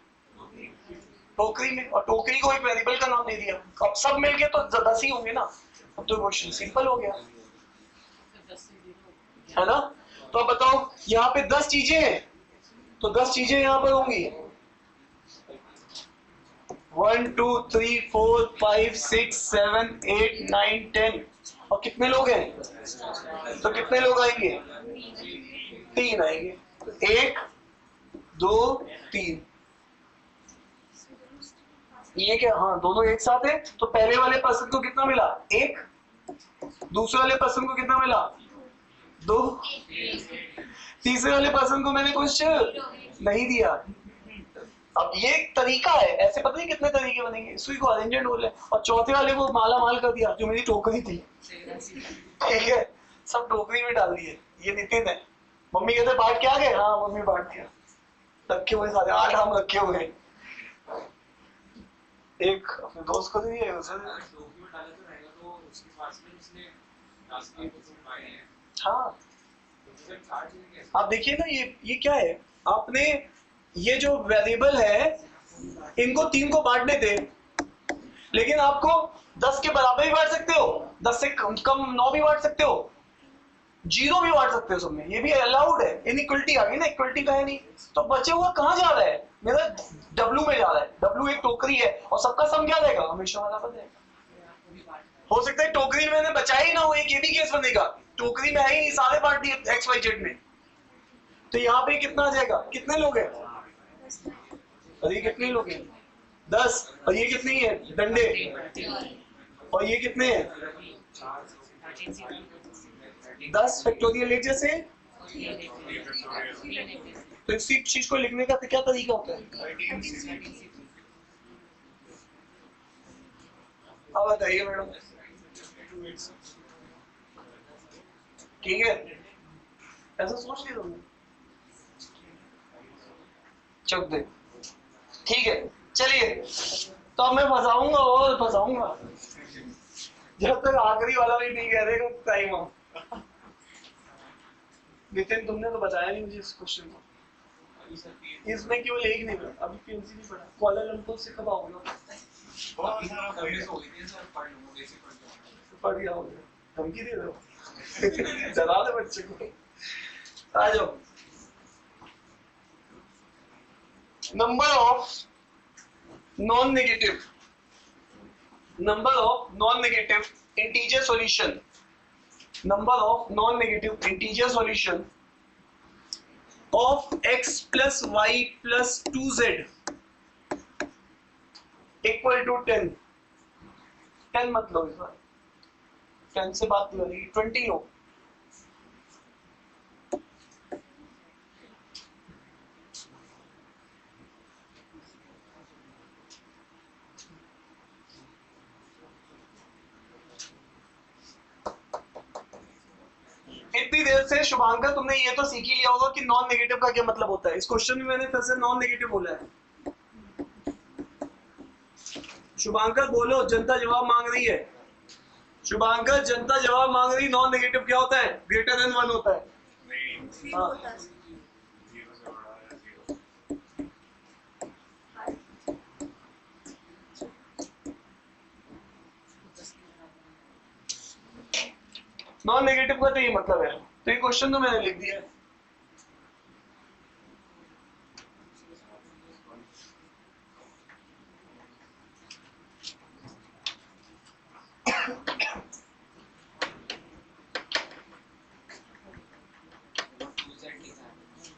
टोकरी में। और टोकरी को एक वेरिएबल का नाम दे दिया। अब सब मिलके तो 10 ही होंगे ना। अब तो क्वेश्चन सिंपल हो गया है ना। तो अब बताओ यहाँ पे 10 चीजें हैं, तो 10 चीजें यहाँ पर होंगी। 1 2 3 4 5 6 7 8 9 10। और कितने लोग हैं? तो कितने लोग आएंगे? 3 आएंगे। 1 2 3। ये क्या? हाँ, दोनों एक साथ है। तो पहले वाले पर्सन को कितना मिला? 1। दूसरे वाले पर्सन को कितना मिला? 2। तीसरे वाले पर्सन को मैंने कुछ नहीं दिया। अब ये एक तरीका है, ऐसे पता नहीं कितने तरीके बनेंगे, इसी को अरेंजमेंट बोले। और चौथे वाले को माला माल कर दिया, जो मेरी टोकरी थी। ठीक है, सब टोकरी में डाल दिए। ये नितिन है। मम्मी कहते बांट के आ गए? हाँ मम्मी बांट दिया। रखे हुए सारे 8 आम रखे हुए। एक अपने दोस्त को दिए, हाँ। आप देखिए ना, ये क्या है? आपने ये जो वेरिएबल है इनको 3 को बांटने थे, लेकिन आपको 10 के बराबर भी बांट सकते हो, 10 से कम 9 भी बांट सकते हो, 0 भी बांट सकते हो सब में। ये भी अलाउड है। इनइक्वलिटी आ गई ना, इक्वलिटी का है नहीं। तो बचे हुआ कहाँ जा रहा है? मेरा W में जा रहा है। W एक टोकरी है और सबका सम क्या रहेगा? हमेशा वाला पद रहेगा। हो सकता है टोकरी में मैंने बचाया ही ना हो, एक ये भी केस बनेगा। टोकरी में है ही नहीं, सारे बांट दिए एक्स वाई जेड में, तो यहाँ पे कितना आ जाएगा? कितने लोग हैं? अरे कितने लोग हैं? 10 और ये कितनी है डंडे और ये कितने हैं 10 फैक्टोरियल एक जैसे। तो इसी चीज को लिखने का क्या तरीका होता है? अब बताइए मैडम। ठीक है ऐसा सोच लिया तुमने चक दे। ठीक है चलिए तो अब मैं फंसाऊंगा और फंसाऊंगा जब तक आखिरी वाला भी नहीं कह देगा टाइम हो। नितिन तुमने तो बताया नहीं मुझे इस क्वेश्चन को। इसमें केवल एक नहीं पढ़ा अभी पीएनसी नहीं पढ़ा। कुआलालंपुर से कब आओगे? पढ़ गया हो धमकी दे दो डरा दे बच्चे को। आ जाओ। Number of non negative integer solution of x plus y plus 2z equal to 10 मत लो इस बार 10 से बात नहीं हो रही 20 हो। इतनी देर से शुभांकर तुमने ये तो सीख ही लिया होगा कि नॉन नेगेटिव का क्या मतलब होता है। इस क्वेश्चन में मैंने फिर से नॉन नेगेटिव बोला है। शुभांकर बोलो जनता जवाब मांग रही है। शुभांकर जनता जवाब मांग रही। नॉन नेगेटिव क्या होता है? ग्रेटर देन 1 होता है। हाँ नॉन नेगेटिव का तो ये मतलब है। तो ये क्वेश्चन तो मैंने लिख दिया है।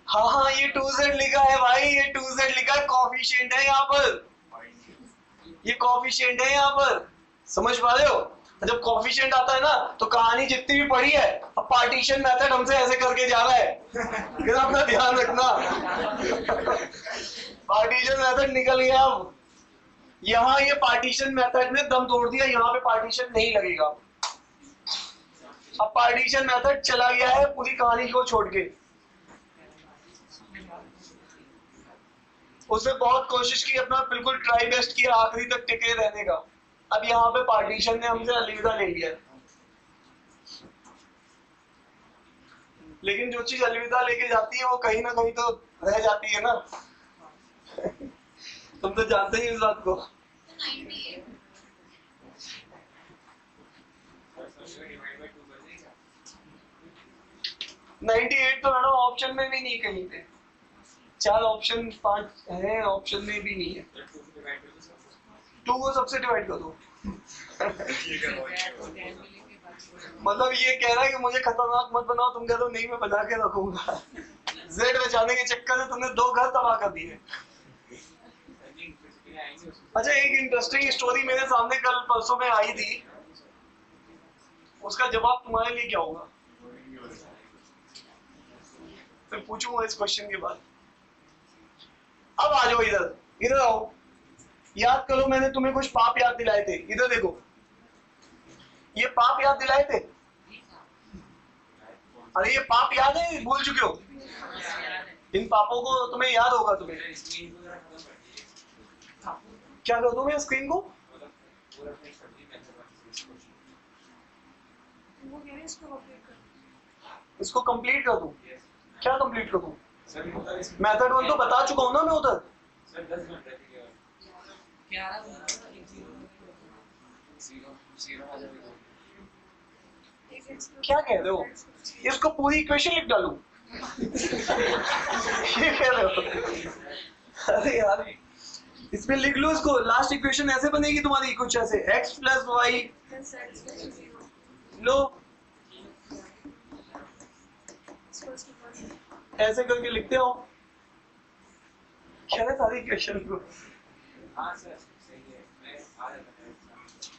हाँ ये 2z लिखा है भाई। ये 2z लिखा है। कोफिशिएंट है यहाँ पर। ये कोफिशिएंट है यहाँ पर। समझ पा रहे हो? जब कोफिशिएंट आता है ना तो कहानी जितनी भी पढ़ी है अब पार्टीशन मेथड हमसे ऐसे करके जा रहा है कि अपना ध्यान रखना। पार्टीशन मेथड निकल गया। अब यहाँ ये पार्टीशन मेथड ने दम तोड़ दिया। यहाँ पे पार्टीशन नहीं लगेगा। अब पार्टीशन मेथड चला गया है पूरी कहानी को छोड़ के। उसने बहुत कोशिश की अपना बिल्कुल ट्राई बेस्ट किया आखिरी तक टिके रहने का। अब यहाँ पे पार्टीशन ने हमसे अलविदा ले लिया। लेकिन जो चीज अलविदा लेके जाती है वो कहीं ना कहीं तो रह जाती है ना। तुम तो जानते ही इस बात को। 98 तो मैडम ऑप्शन में भी नहीं कहीं पे। 4 ऑप्शन 5 है ऑप्शन में भी नहीं है। 2 को सबसे डिवाइड कर दो। मतलब ये कह रहा है कि मुझे खतरनाक मत बनाओ। तुम कह दो नहीं मैं बना के रखूंगा। जेड बचाने के चक्कर में तुमने 2 घर तबाह कर दिए। अच्छा एक इंटरेस्टिंग स्टोरी मेरे सामने कल परसों में आई थी। उसका जवाब तुम्हारे लिए क्या होगा? मैं पूछूंगा इस क्वेश्चन के बाद। अब आ जाओ इधर आओ। याद करो मैंने तुम्हें कुछ पाप याद दिलाए थे। इधर देखो ये पाप याद दिलाए थे। अरे ये पाप याद है भूल चुके हो? इन पापों को तुम्हें याद होगा। तुम्हें क्या कर दूं मैं स्क्रीन को? इसको कंप्लीट कर दूं? क्या कंप्लीट कर दूं? मेथड 1 तो बता चुका हूं ना मैं उधर। क्या कह रहे हो? इसको पूरी इक्वेशन लिख डालूं? ये कह रहे हो? अरे यार इसमें लिख लो इसको। लास्ट इक्वेशन ऐसे बनेगी तुम्हारी कुछ ऐसे x प्लस वाई लो ऐसे करके लिखते हो। क्या है सारी इक्वेशन को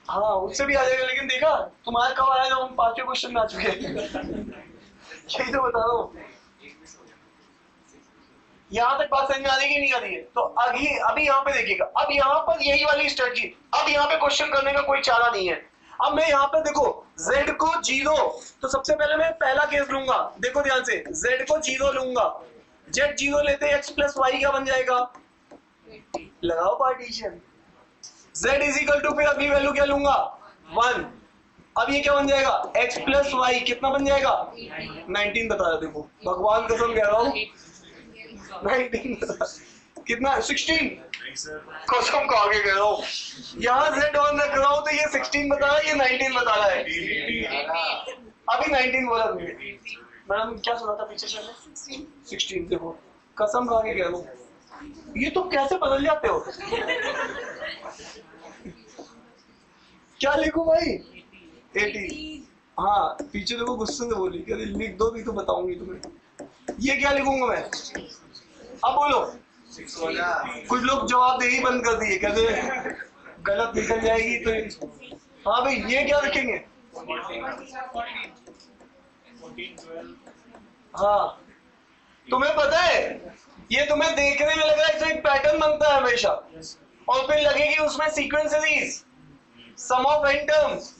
हाँ उससे भी आ जाएगा, लेकिन देखा तुम्हारा कब आया जब हम 5वें क्वेश्चन में आ चुके हैं। यही तो बता रहा हूँ। यहाँ तक बात समझ में आ रही है कि नहीं आ रही है? तो अभी यहाँ पे देखिएगा, अब यहाँ पर यही वाली स्ट्रेटजी, अब यहाँ पे क्वेश्चन करने का कोई चारा नहीं है। अब मैं यहाँ पे देखो z को 0, तो सबसे पहले मैं पहला केस लूंगा, देखो ध्यान से, z को 0 लूंगा, z 0 लेते x प्लस वाई क्या बन जाएगा, लगाओ partition, z is equal to फिर अगली वैल्यू क्या लूंगा 1, अब ये क्या बन जाएगा x प्लस वाई कितना बन जाएगा 19 बताया, देखो भगवान कसम कह रहा हूँ 19 कितना 16 कसम का आगे कह रहा हूँ, यहाँ z1 रख रहा हूँ तो ये 16 बता रहा है, ये 19 बता रहा है, अभी 19 बोला तुमने मैडम, क्या सुना था पीछे से 16, देखो कसम खा के कह रहा हूँ, ये तुम कैसे बदल जाते हो। क्या लिखूं भाई 80, हाँ पीछे देखो गुस्से से बोली, कहते लिख दो भी तो बताऊंगी तुम्हें, ये क्या लिखूंगा मैं, अब बोलो। कुछ लोग जवाब दे ही बंद कर दिए, कहते गलत निकल जाएगी तो, हाँ भाई ये क्या रखेंगे, हाँ तुम्हें पता है ये तुम्हें देखने में लग रहा है तो एक पैटर्न बनता है हमेशा, और फिर लगेगी उसमें sequence series sum of n terms,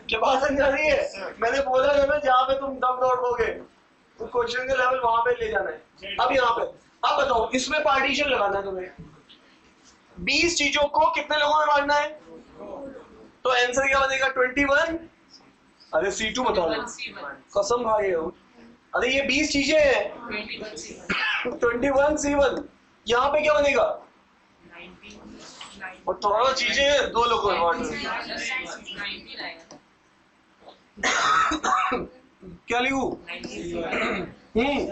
क्या बात समझ आ रही है, मैंने बोला ना जहाँ पे तुम दम दौड़ दोगे तो क्वेश्चन का लेवल वहां पे ले जाना है। अब यहाँ पे अब बताओ, इसमें पार्टीशन लगाना है तुम्हें, 20 चीजों को कितने लोगों में बांटना है, तो आंसर क्या बनेगा 21, अरे C2 बताओ, कसम खा गए हो, अरे ये 20 चीजें हैं 21 C1, यहाँ पे क्या बनेगा, और थोड़ा चीजें हैं 2 लोगों में बांटना, क्या लिखूं 13,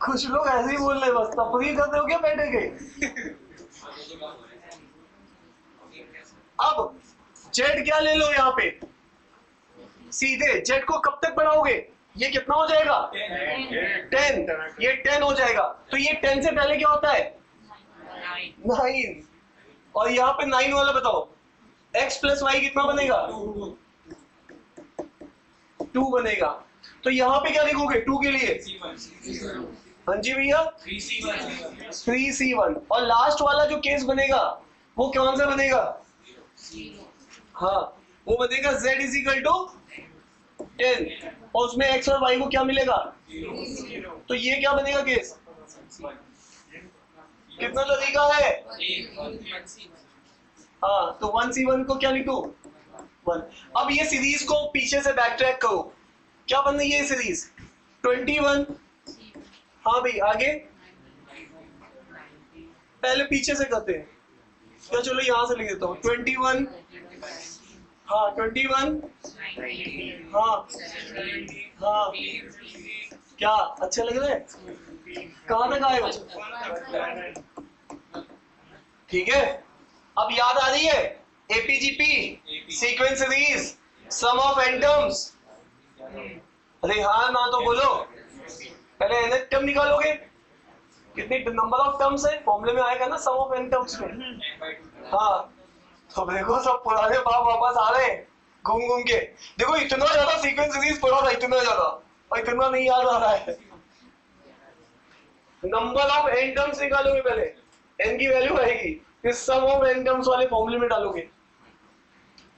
कुछ लोग ऐसे ही बोल रहे बस तफरीह करते हो क्या बैठे के। अब जेड क्या ले लो यहाँ पे, सीधे जेड को कब तक बढ़ाओगे, ये कितना हो जाएगा 10, ये 10 हो जाएगा, तो ये 10 से पहले क्या होता है 9, और यहाँ पे 9 वाला बताओ x प्लस वाई कितना बनेगा 2 बनेगा, तो यहाँ पे क्या लिखोगे 2 के लिए, हाँ जी भैया 3C1, और लास्ट वाला जो केस बनेगा वो कौन सा बनेगा, हाँ वो बनेगा z इज इक्वल टू 10, और उसमें x और y को क्या मिलेगा, तो ये क्या बनेगा केस, कितना तरीका है, हाँ तो 1C1 को क्या लिखो 1। अब ये सीरीज को पीछे से बैक ट्रैक करो, क्या बन रही है ये सीरीज 21, हाँ भाई आगे, पहले पीछे से करते हैं क्या, चलो यहां से लिख देता हूँ 21, हाँ 21, हाँ हाँ क्या अच्छे लग रहे हैं, कहां तक आए हो, ठीक है। अब याद आ रही है AP GP sequence series sum of n terms, अरे हाँ ना तो बोलो, पहले n टर्म निकालोगे, कितनी नंबर ऑफ टर्म्स है फॉर्मूले में आएगा ना सम ऑफ n टर्म्स में, हाँ तो देखो सब पुराने बाप वापस आ रहे घूम घूम के, देखो इतना ज्यादा सीक्वेंस सीरीज पढ़ा था, इतना ज्यादा, और इतना नहीं याद आ रहा है, नंबर ऑफ n टर्म्स निकालोगे, पहले n की वैल्यू आएगी, फिर सम ऑफ n टर्म्स वाले फॉर्मूले में डालोगे,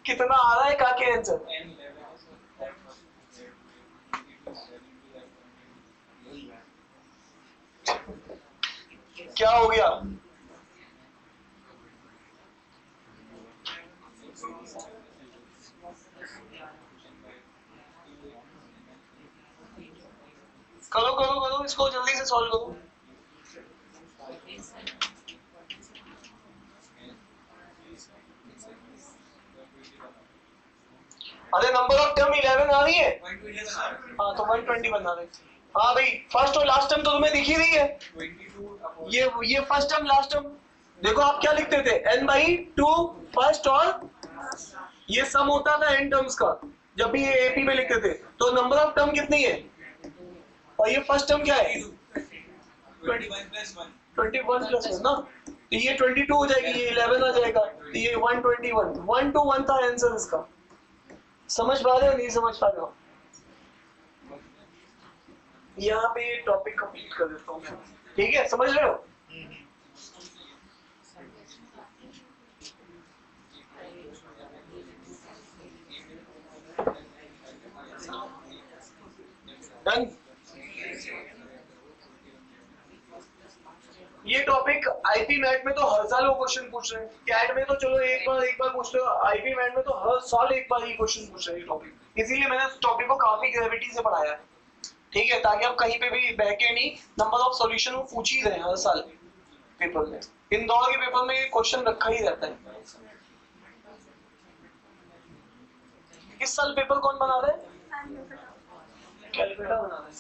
कितना आ रहा है काके आंसर, क्या हो गया, करो करो करो इसको जल्दी से सॉल्व करो, अरे नंबर ऑफ टर्म 11 आ रही है, हाँ तो 120 बना रहे, हाँ भाई फर्स्ट और लास्ट टर्म तो तुम्हें दिख ही रही है, ये फर्स्ट टर्म लास्ट टर्म, देखो आप क्या लिखते थे n/2 फर्स्ट और ये सम होता था n टर्म्स का, जब भी ये एपी में लिखते थे तो नंबर ऑफ टर्म कितनी है, और ये फर्स्ट टर्म क्या है 21 प्लस 1 ना, तो ये 22 हो जाएगी, ये 11 आ जाएगा, तो ये 121 1 to 1 था आंसर इसका। समझ पा रहे हो नहीं समझ पा रहे हो? यहाँ पे टॉपिक कंप्लीट कर देता हूँ, ठीक है, समझ रहे हो? डन। ये टॉपिक आईपी मैट में तो हर साल वो क्वेश्चन पूछ रहे हैं, कैट में तो चलो एक बार पूछते हो, आईपी मैट में तो हर साल एक बार ये क्वेश्चन पूछ रहे हैं टॉपिक, इसीलिए मैंने इस टॉपिक को काफी ग्रेविटी से पढ़ाया है, ठीक है, ताकि आप कहीं पे भी बह के नहीं, नंबर ऑफ सॉल्यूशन वो पूछ ही रहे हैं हर साल पेपर में। इंदौर के पेपर में ये क्वेश्चन रखा ही रहता है। इस साल पेपर कौन बना रहा है? कैलकुलेटर बना रहा है।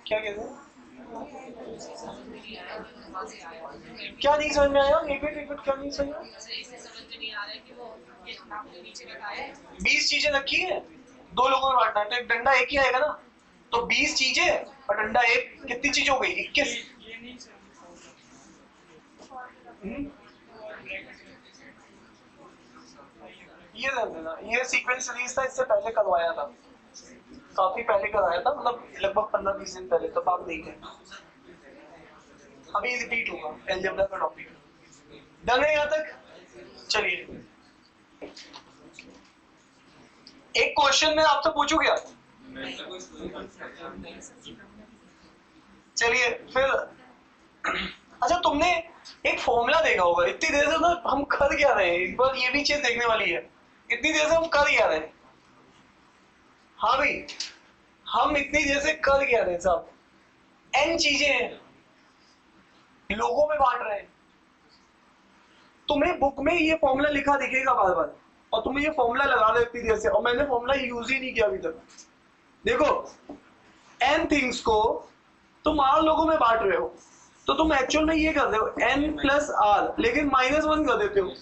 क्या कहते हैं? क्या नहीं समझ में आया? एक मिनट क्या नहीं समझ में आया? 20 चीजें रखी है, 2 लोगों में बांटना है, तो एक डंडा एक ही आएगा ना, तो 20 चीजें और डंडा एक, कितनी चीज हो गई? 21। ये ध्यान देना, ये सीक्वेंस सीरीज था, इससे पहले करवाया था, काफी पहले कराया था, मतलब लगभग 15-20 दिन पहले, तब आप नहीं थे। अभी रिपीट होगा अलजेब्रा का टॉपिक। डन है यहाँ तक? चलिए एक क्वेश्चन मैं आपसे पूछूं क्या? चलिए फिर, अच्छा तुमने एक फॉर्मूला देखा होगा, इतनी देर से ना हम कर क्या रहे हैं, एक बार ये भी चीज देखने वाली है, इतनी देर से हम कर क्या रहे हैं? हाँ भाई, हम इतनी देर से कर क्या रहे हैं साहब? n चीजें हैं, लोगों में बांट रहे हैं, तुम्हें बुक में ये फॉर्मूला लिखा दिखेगा बार बार, और तुम ये फॉर्मूला लगा रहे हो इतनी देर से, और मैंने फॉर्मूला यूज ही नहीं किया अभी तक। देखो n थिंग्स को तुम r लोगों में बांट रहे हो, तो तुम एक्चुअल में ये कर रहे हो n प्लस r, लेकिन -1 कर देते हो,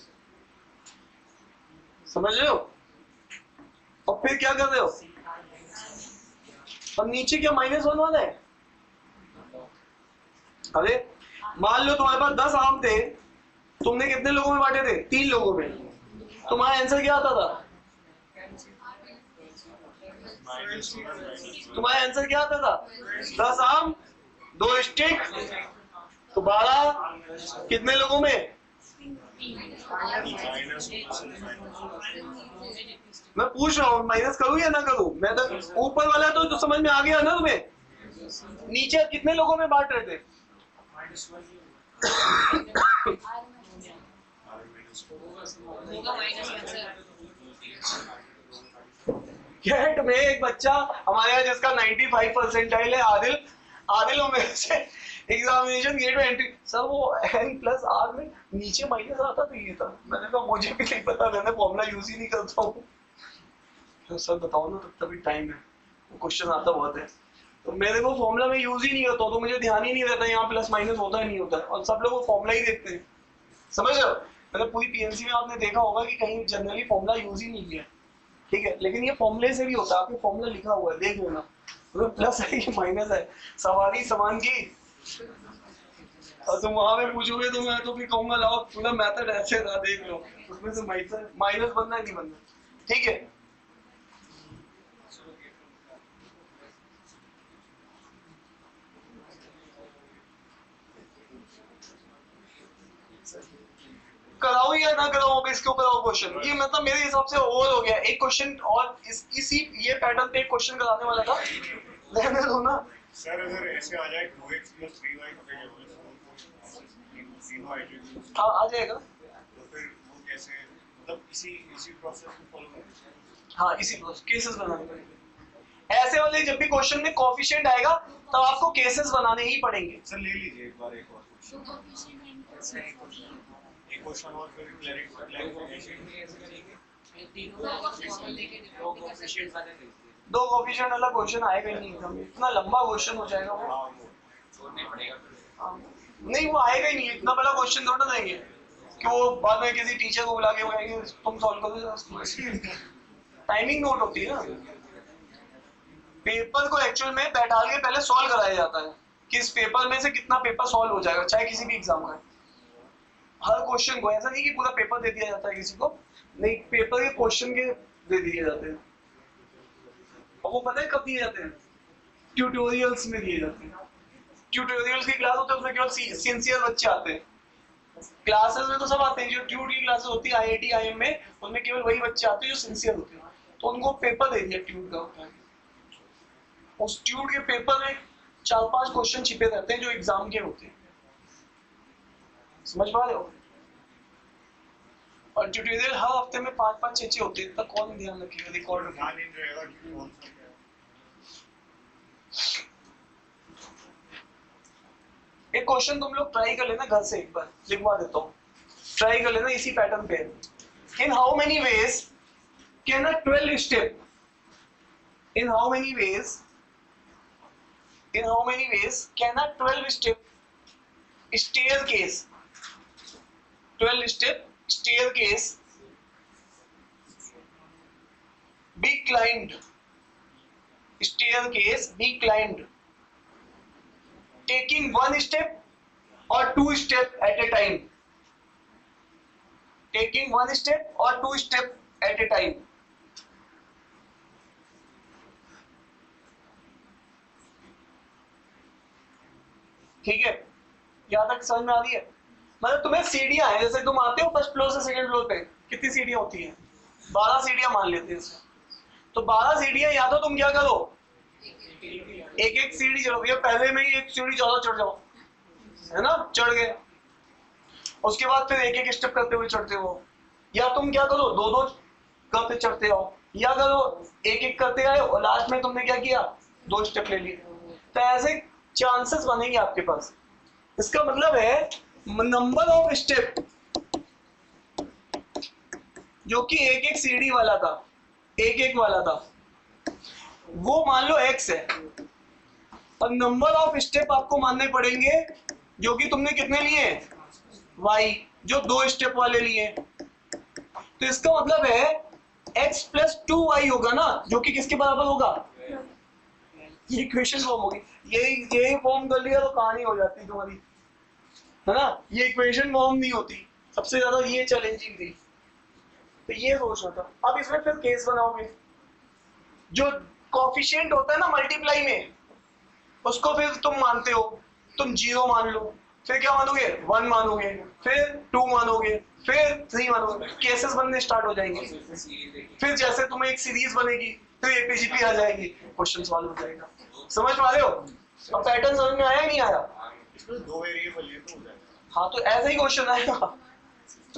समझ रहे हो? और फिर क्या कर रहे हो, और नीचे क्या -1 वाला है? अरे मान लो तुम्हारे पास 10 आम थे, तुमने कितने लोगों में बांटे थे? 3 लोगों में, तुम्हारा आंसर क्या आता था? तुम्हारा आंसर क्या आता था? 10 आम 2 स्टिक, तो 12 कितने लोगों में? मैं पूछ रहा हूँ माइनस करूँ या ना करूँ? मैं तो ऊपर वाला तो समझ में आ गया ना तुम्हें, नीचे कितने लोगों में बांट रहे थे? कैट में एक बच्चा हमारे यहाँ जिसका 95 परसेंटाइल है, आदिल और मेरे से एग्जामिनेशन गेट में एंट्री, सर वो n प्लस r में नीचे माइनस आता तो ये था। मैंने कहा मुझे भी नहीं पता, मैंने फॉर्मूला यूज ही नहीं करता हूँ। तो सर बताओ ना, तब तभी टाइम है, वो क्वेश्चन आता बहुत है, तो मेरे को फॉर्मूला में यूज ही नहीं करता, तो मुझे ध्यान ही नहीं रहता यहाँ प्लस माइनस होता है नहीं होता है, और सब लोग वो फॉर्मूला ही देखते हैं, समझ रहे हो? मतलब पूरी पीएनसी में आपने देखा होगा कि कहीं जनरली फॉर्मूला यूज ही नहीं किया, ठीक है, लेकिन ये फॉर्मूले से भी होता है, आपके फॉर्मूला लिखा हुआ है, देख लेना, तो प्लस है कि माइनस है, सवारी समान की, और तुम वहां में पूछोगे तो मैं तो भी कहूंगा लाओ पूरा मेथड ऐसे था, देख लो उसमें से माइनस बनना है नहीं बनना, ठीक है। कराओ या ना कराओ, अब इसके ऊपर और क्वेश्चन, ये मतलब मेरे हिसाब से ओवर हो गया। एक क्वेश्चन और इसी ये पैटर्न पे एक क्वेश्चन कराने वाला था, रहने दो ना सर। अगर ऐसे आ जाए 2x + 3y आ जाएगा, तो फिर वो कैसे, मतलब इसी प्रोसेस को फॉलो करें? हाँ इसी प्रोसेस, केसेस बनाने पड़ेंगे ऐसे वाले, जब भी क्वेश्चन में कोएफिशिएंट आएगा तो आपको केसेस बनाने ही पड़ेंगे। सर ले लीजिए एक बार एक और क्वेश्चन, एक क्वेश्चन और फिर क्लैरिफिकेशन। दो कोफिशिएंट वाला क्वेश्चन आएगा ही नहीं एग्जाम में, इतना लंबा क्वेश्चन हो जाएगा वो। नहीं वो आएगा ही नहीं, इतना बड़ा क्वेश्चन थोड़ा देंगे कि वो बाद में किसी टीचर को बुला के वो कहेंगे तुम सॉल्व करो। टाइमिंग नोट होती है ना, पेपर को एक्चुअल में बैठा के पहले सॉल्व कराया जाता है कि इस पेपर में से कितना पेपर सॉल्व हो जाएगा, चाहे किसी भी एग्जाम का। हर क्वेश्चन को ऐसा नहीं कि पूरा पेपर दे दिया जाता है किसी को, नहीं पेपर के क्वेश्चन के दे दिए जाते हैं। और वो पता है कब दिए जाते हैं? ट्यूटोरियल्स में दिए जाते हैं। ट्यूटोरियल्स की क्लास होती है उसमें केवल सिंसियर बच्चे आते हैं। क्लासेस में तो सब आते हैं, जो ट्यूट की क्लासेस होती है IIT IIM में, उनमें केवल वही बच्चे आते हैं जो सिंसियर होते हैं, तो उनको पेपर दे दिया ट्यूट का होता है। उस ट्यूट के पेपर में 4-5 क्वेश्चन छिपे रहते हैं जो एग्जाम के होते हैं, समझ पा रहे हो? और ट्यूटोरियल हर हफ्ते में 5-5 6 होते हैं, तब कौन ध्यान रखेगा? रिकॉर्ड ध्यान नहीं रहेगा कि कौन सा क्या है। एक क्वेश्चन तुम लोग ट्राई कर लेना घर से, एक बार लिखवा देता हूँ, ट्राई कर लेना इसी पैटर्न पे। In how many ways can a 12 step, in how many ways can a 12 step staircase 12 step staircase be climbed, staircase be climbed taking 1 step or 2 step at a time, taking 1 step or 2 step at a time। ठीक है, यहाँ तक समझ में आ रही है? मतलब तुम्हें सीढ़ियां हैं, जैसे तुम आते हो फर्स्ट फ्लोर से सेकंड फ्लोर पे, कितनी सीढ़ियां होती हैं? 12 सीढ़ियां मान लेते हैं इसमें। तो 12 सीढ़ियां, या तो तुम क्या करो एक एक सीढ़ी चढ़ो, या पहले में ही एक सीढ़ी ज्यादा चढ़ जाओ, है ना, चढ़ गए, उसके बाद फिर एक एक स्टेप करते हुए चढ़ते हो, या तुम क्या करो 2-2 करते चढ़ते आओ, या करो एक एक करते आए और लास्ट में तुमने क्या किया 2 स्टेप ले लिए। तो ऐसे चांसेस बनेंगे आपके पास। इसका मतलब है नंबर ऑफ स्टेप जो कि एक एक सीढ़ी वाला था, एक एक वाला था, वो मान लो x है, और नंबर ऑफ स्टेप आपको मानने पड़ेंगे जो कि तुमने कितने लिए y, जो 2 स्टेप वाले लिए। तो इसका मतलब है x + 2y होगा ना, जो कि किसके बराबर होगा? ये इक्वेशन फॉर्म होगी। यही फॉर्म कर लिया तो कहानी हो जाती तुम्हारी, है ना। ये इक्वेशन फॉर्म नहीं होती, सबसे ज्यादा ये चैलेंजिंग थी। तो ये सोचना था। अब इसमें फिर केस बनाओगे, जो कोफिशिएंट होता है ना मल्टीप्लाई में, उसको फिर तुम मानते हो, तुम 0 मान लो, फिर क्या मानोगे 1 मानोगे, फिर 2 मानोगे, फिर 3 मानोगे, केसेस बनने स्टार्ट हो जाएंगे। फिर जैसे तुम्हें एक सीरीज बनेगी, फिर APGP आ जाएगी, क्वेश्चन सॉल्व हो जाएगा। समझ पा रहे हो? अब पैटर्न समझ में आया नहीं आया? इसमें 2 वेरिएबल है तो हो जाएगा। हाँ, तो ऐसा ही क्वेश्चन आएगा।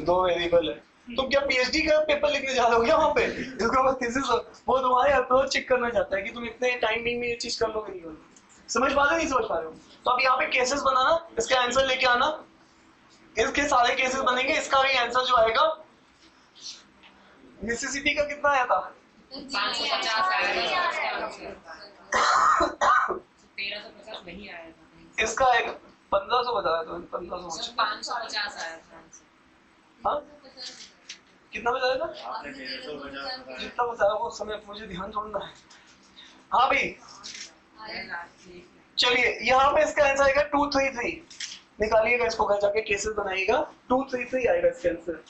2 वेरिएबल है, तुम क्या PhD का पेपर लिखने जा रहे हो क्या वहाँ पे? इसको बस थीसिस, वो तुम्हारे अप्रोच चेक करना चाहता है कि तुम इतने टाइमिंग में ये चीज कर लोगे नहीं करोगे। समझ पा रहे हो नहीं समझ पा रहे हो? तो अब यहाँ पे केसेस बनाना, इसका आंसर लेके आना, इसके सारे केसेस बनेंगे। इसका भी आंसर जो आएगा, मिसिसिपी का कितना आया था? 550 आया था। 1350 नहीं आया था। इसका 1500 बताया था, 1500 550 आया था। हाँ, कितना बताया था? आपने 1350 बताया। जितना बताया वो समय मुझे ध्यान छोड़ना है। हाँ भाई, चलिए यहाँ पे इसका आंसर आएगा 233। निकालिएगा इसको, घर जाके केसेस बनाइएगा, 233 आएगा इसका आंसर।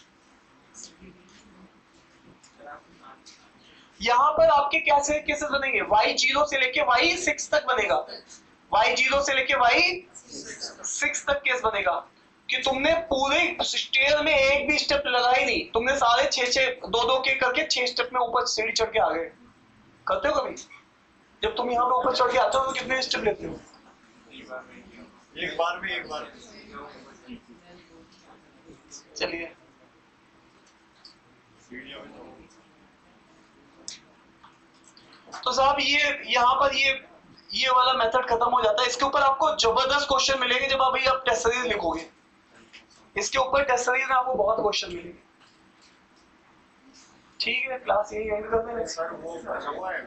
यहाँ पर आपके कैसे केसेस बनेंगे? y0 से लेके y6 तक बनेगा, y0 से लेके y6 तक केस बनेगा कि तुमने पूरे स्टेयर में एक भी स्टेप लगाई नहीं, तुमने सारे 6-6 2-2 के करके 6 स्टेप में ऊपर सीढ़ी चढ़ के आ गए। करते हो कभी? जब तुम यहाँ पे ऊपर चढ़ के आते हो तो कितने स्टेप लेते हो? एक बार में एक बार। चलिए, तो साहब ये यहाँ पर ये वाला मेथड खत्म हो जाता है। इसके ऊपर आपको जबरदस्त क्वेश्चन मिलेंगे जब आप टेस्ट सीरीज लिखोगे। इसके ऊपर टेस्ट सीरीज में आपको बहुत क्वेश्चन मिलेंगे। ठीक है, क्लास यही एंड करते हैं। सर वो बचा हुआ है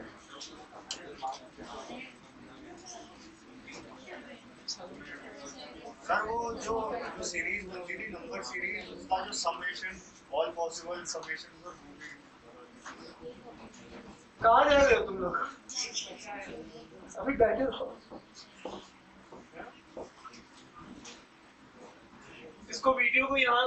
सर, वो जो सीरीज बनती थी नंबर सीरीज, उसका जो समेशन, ऑल पॉसिबल समेशन, कहाँ जा रहे हो तुम लोग? अभी बैठे हो। इसको वीडियो को यहाँ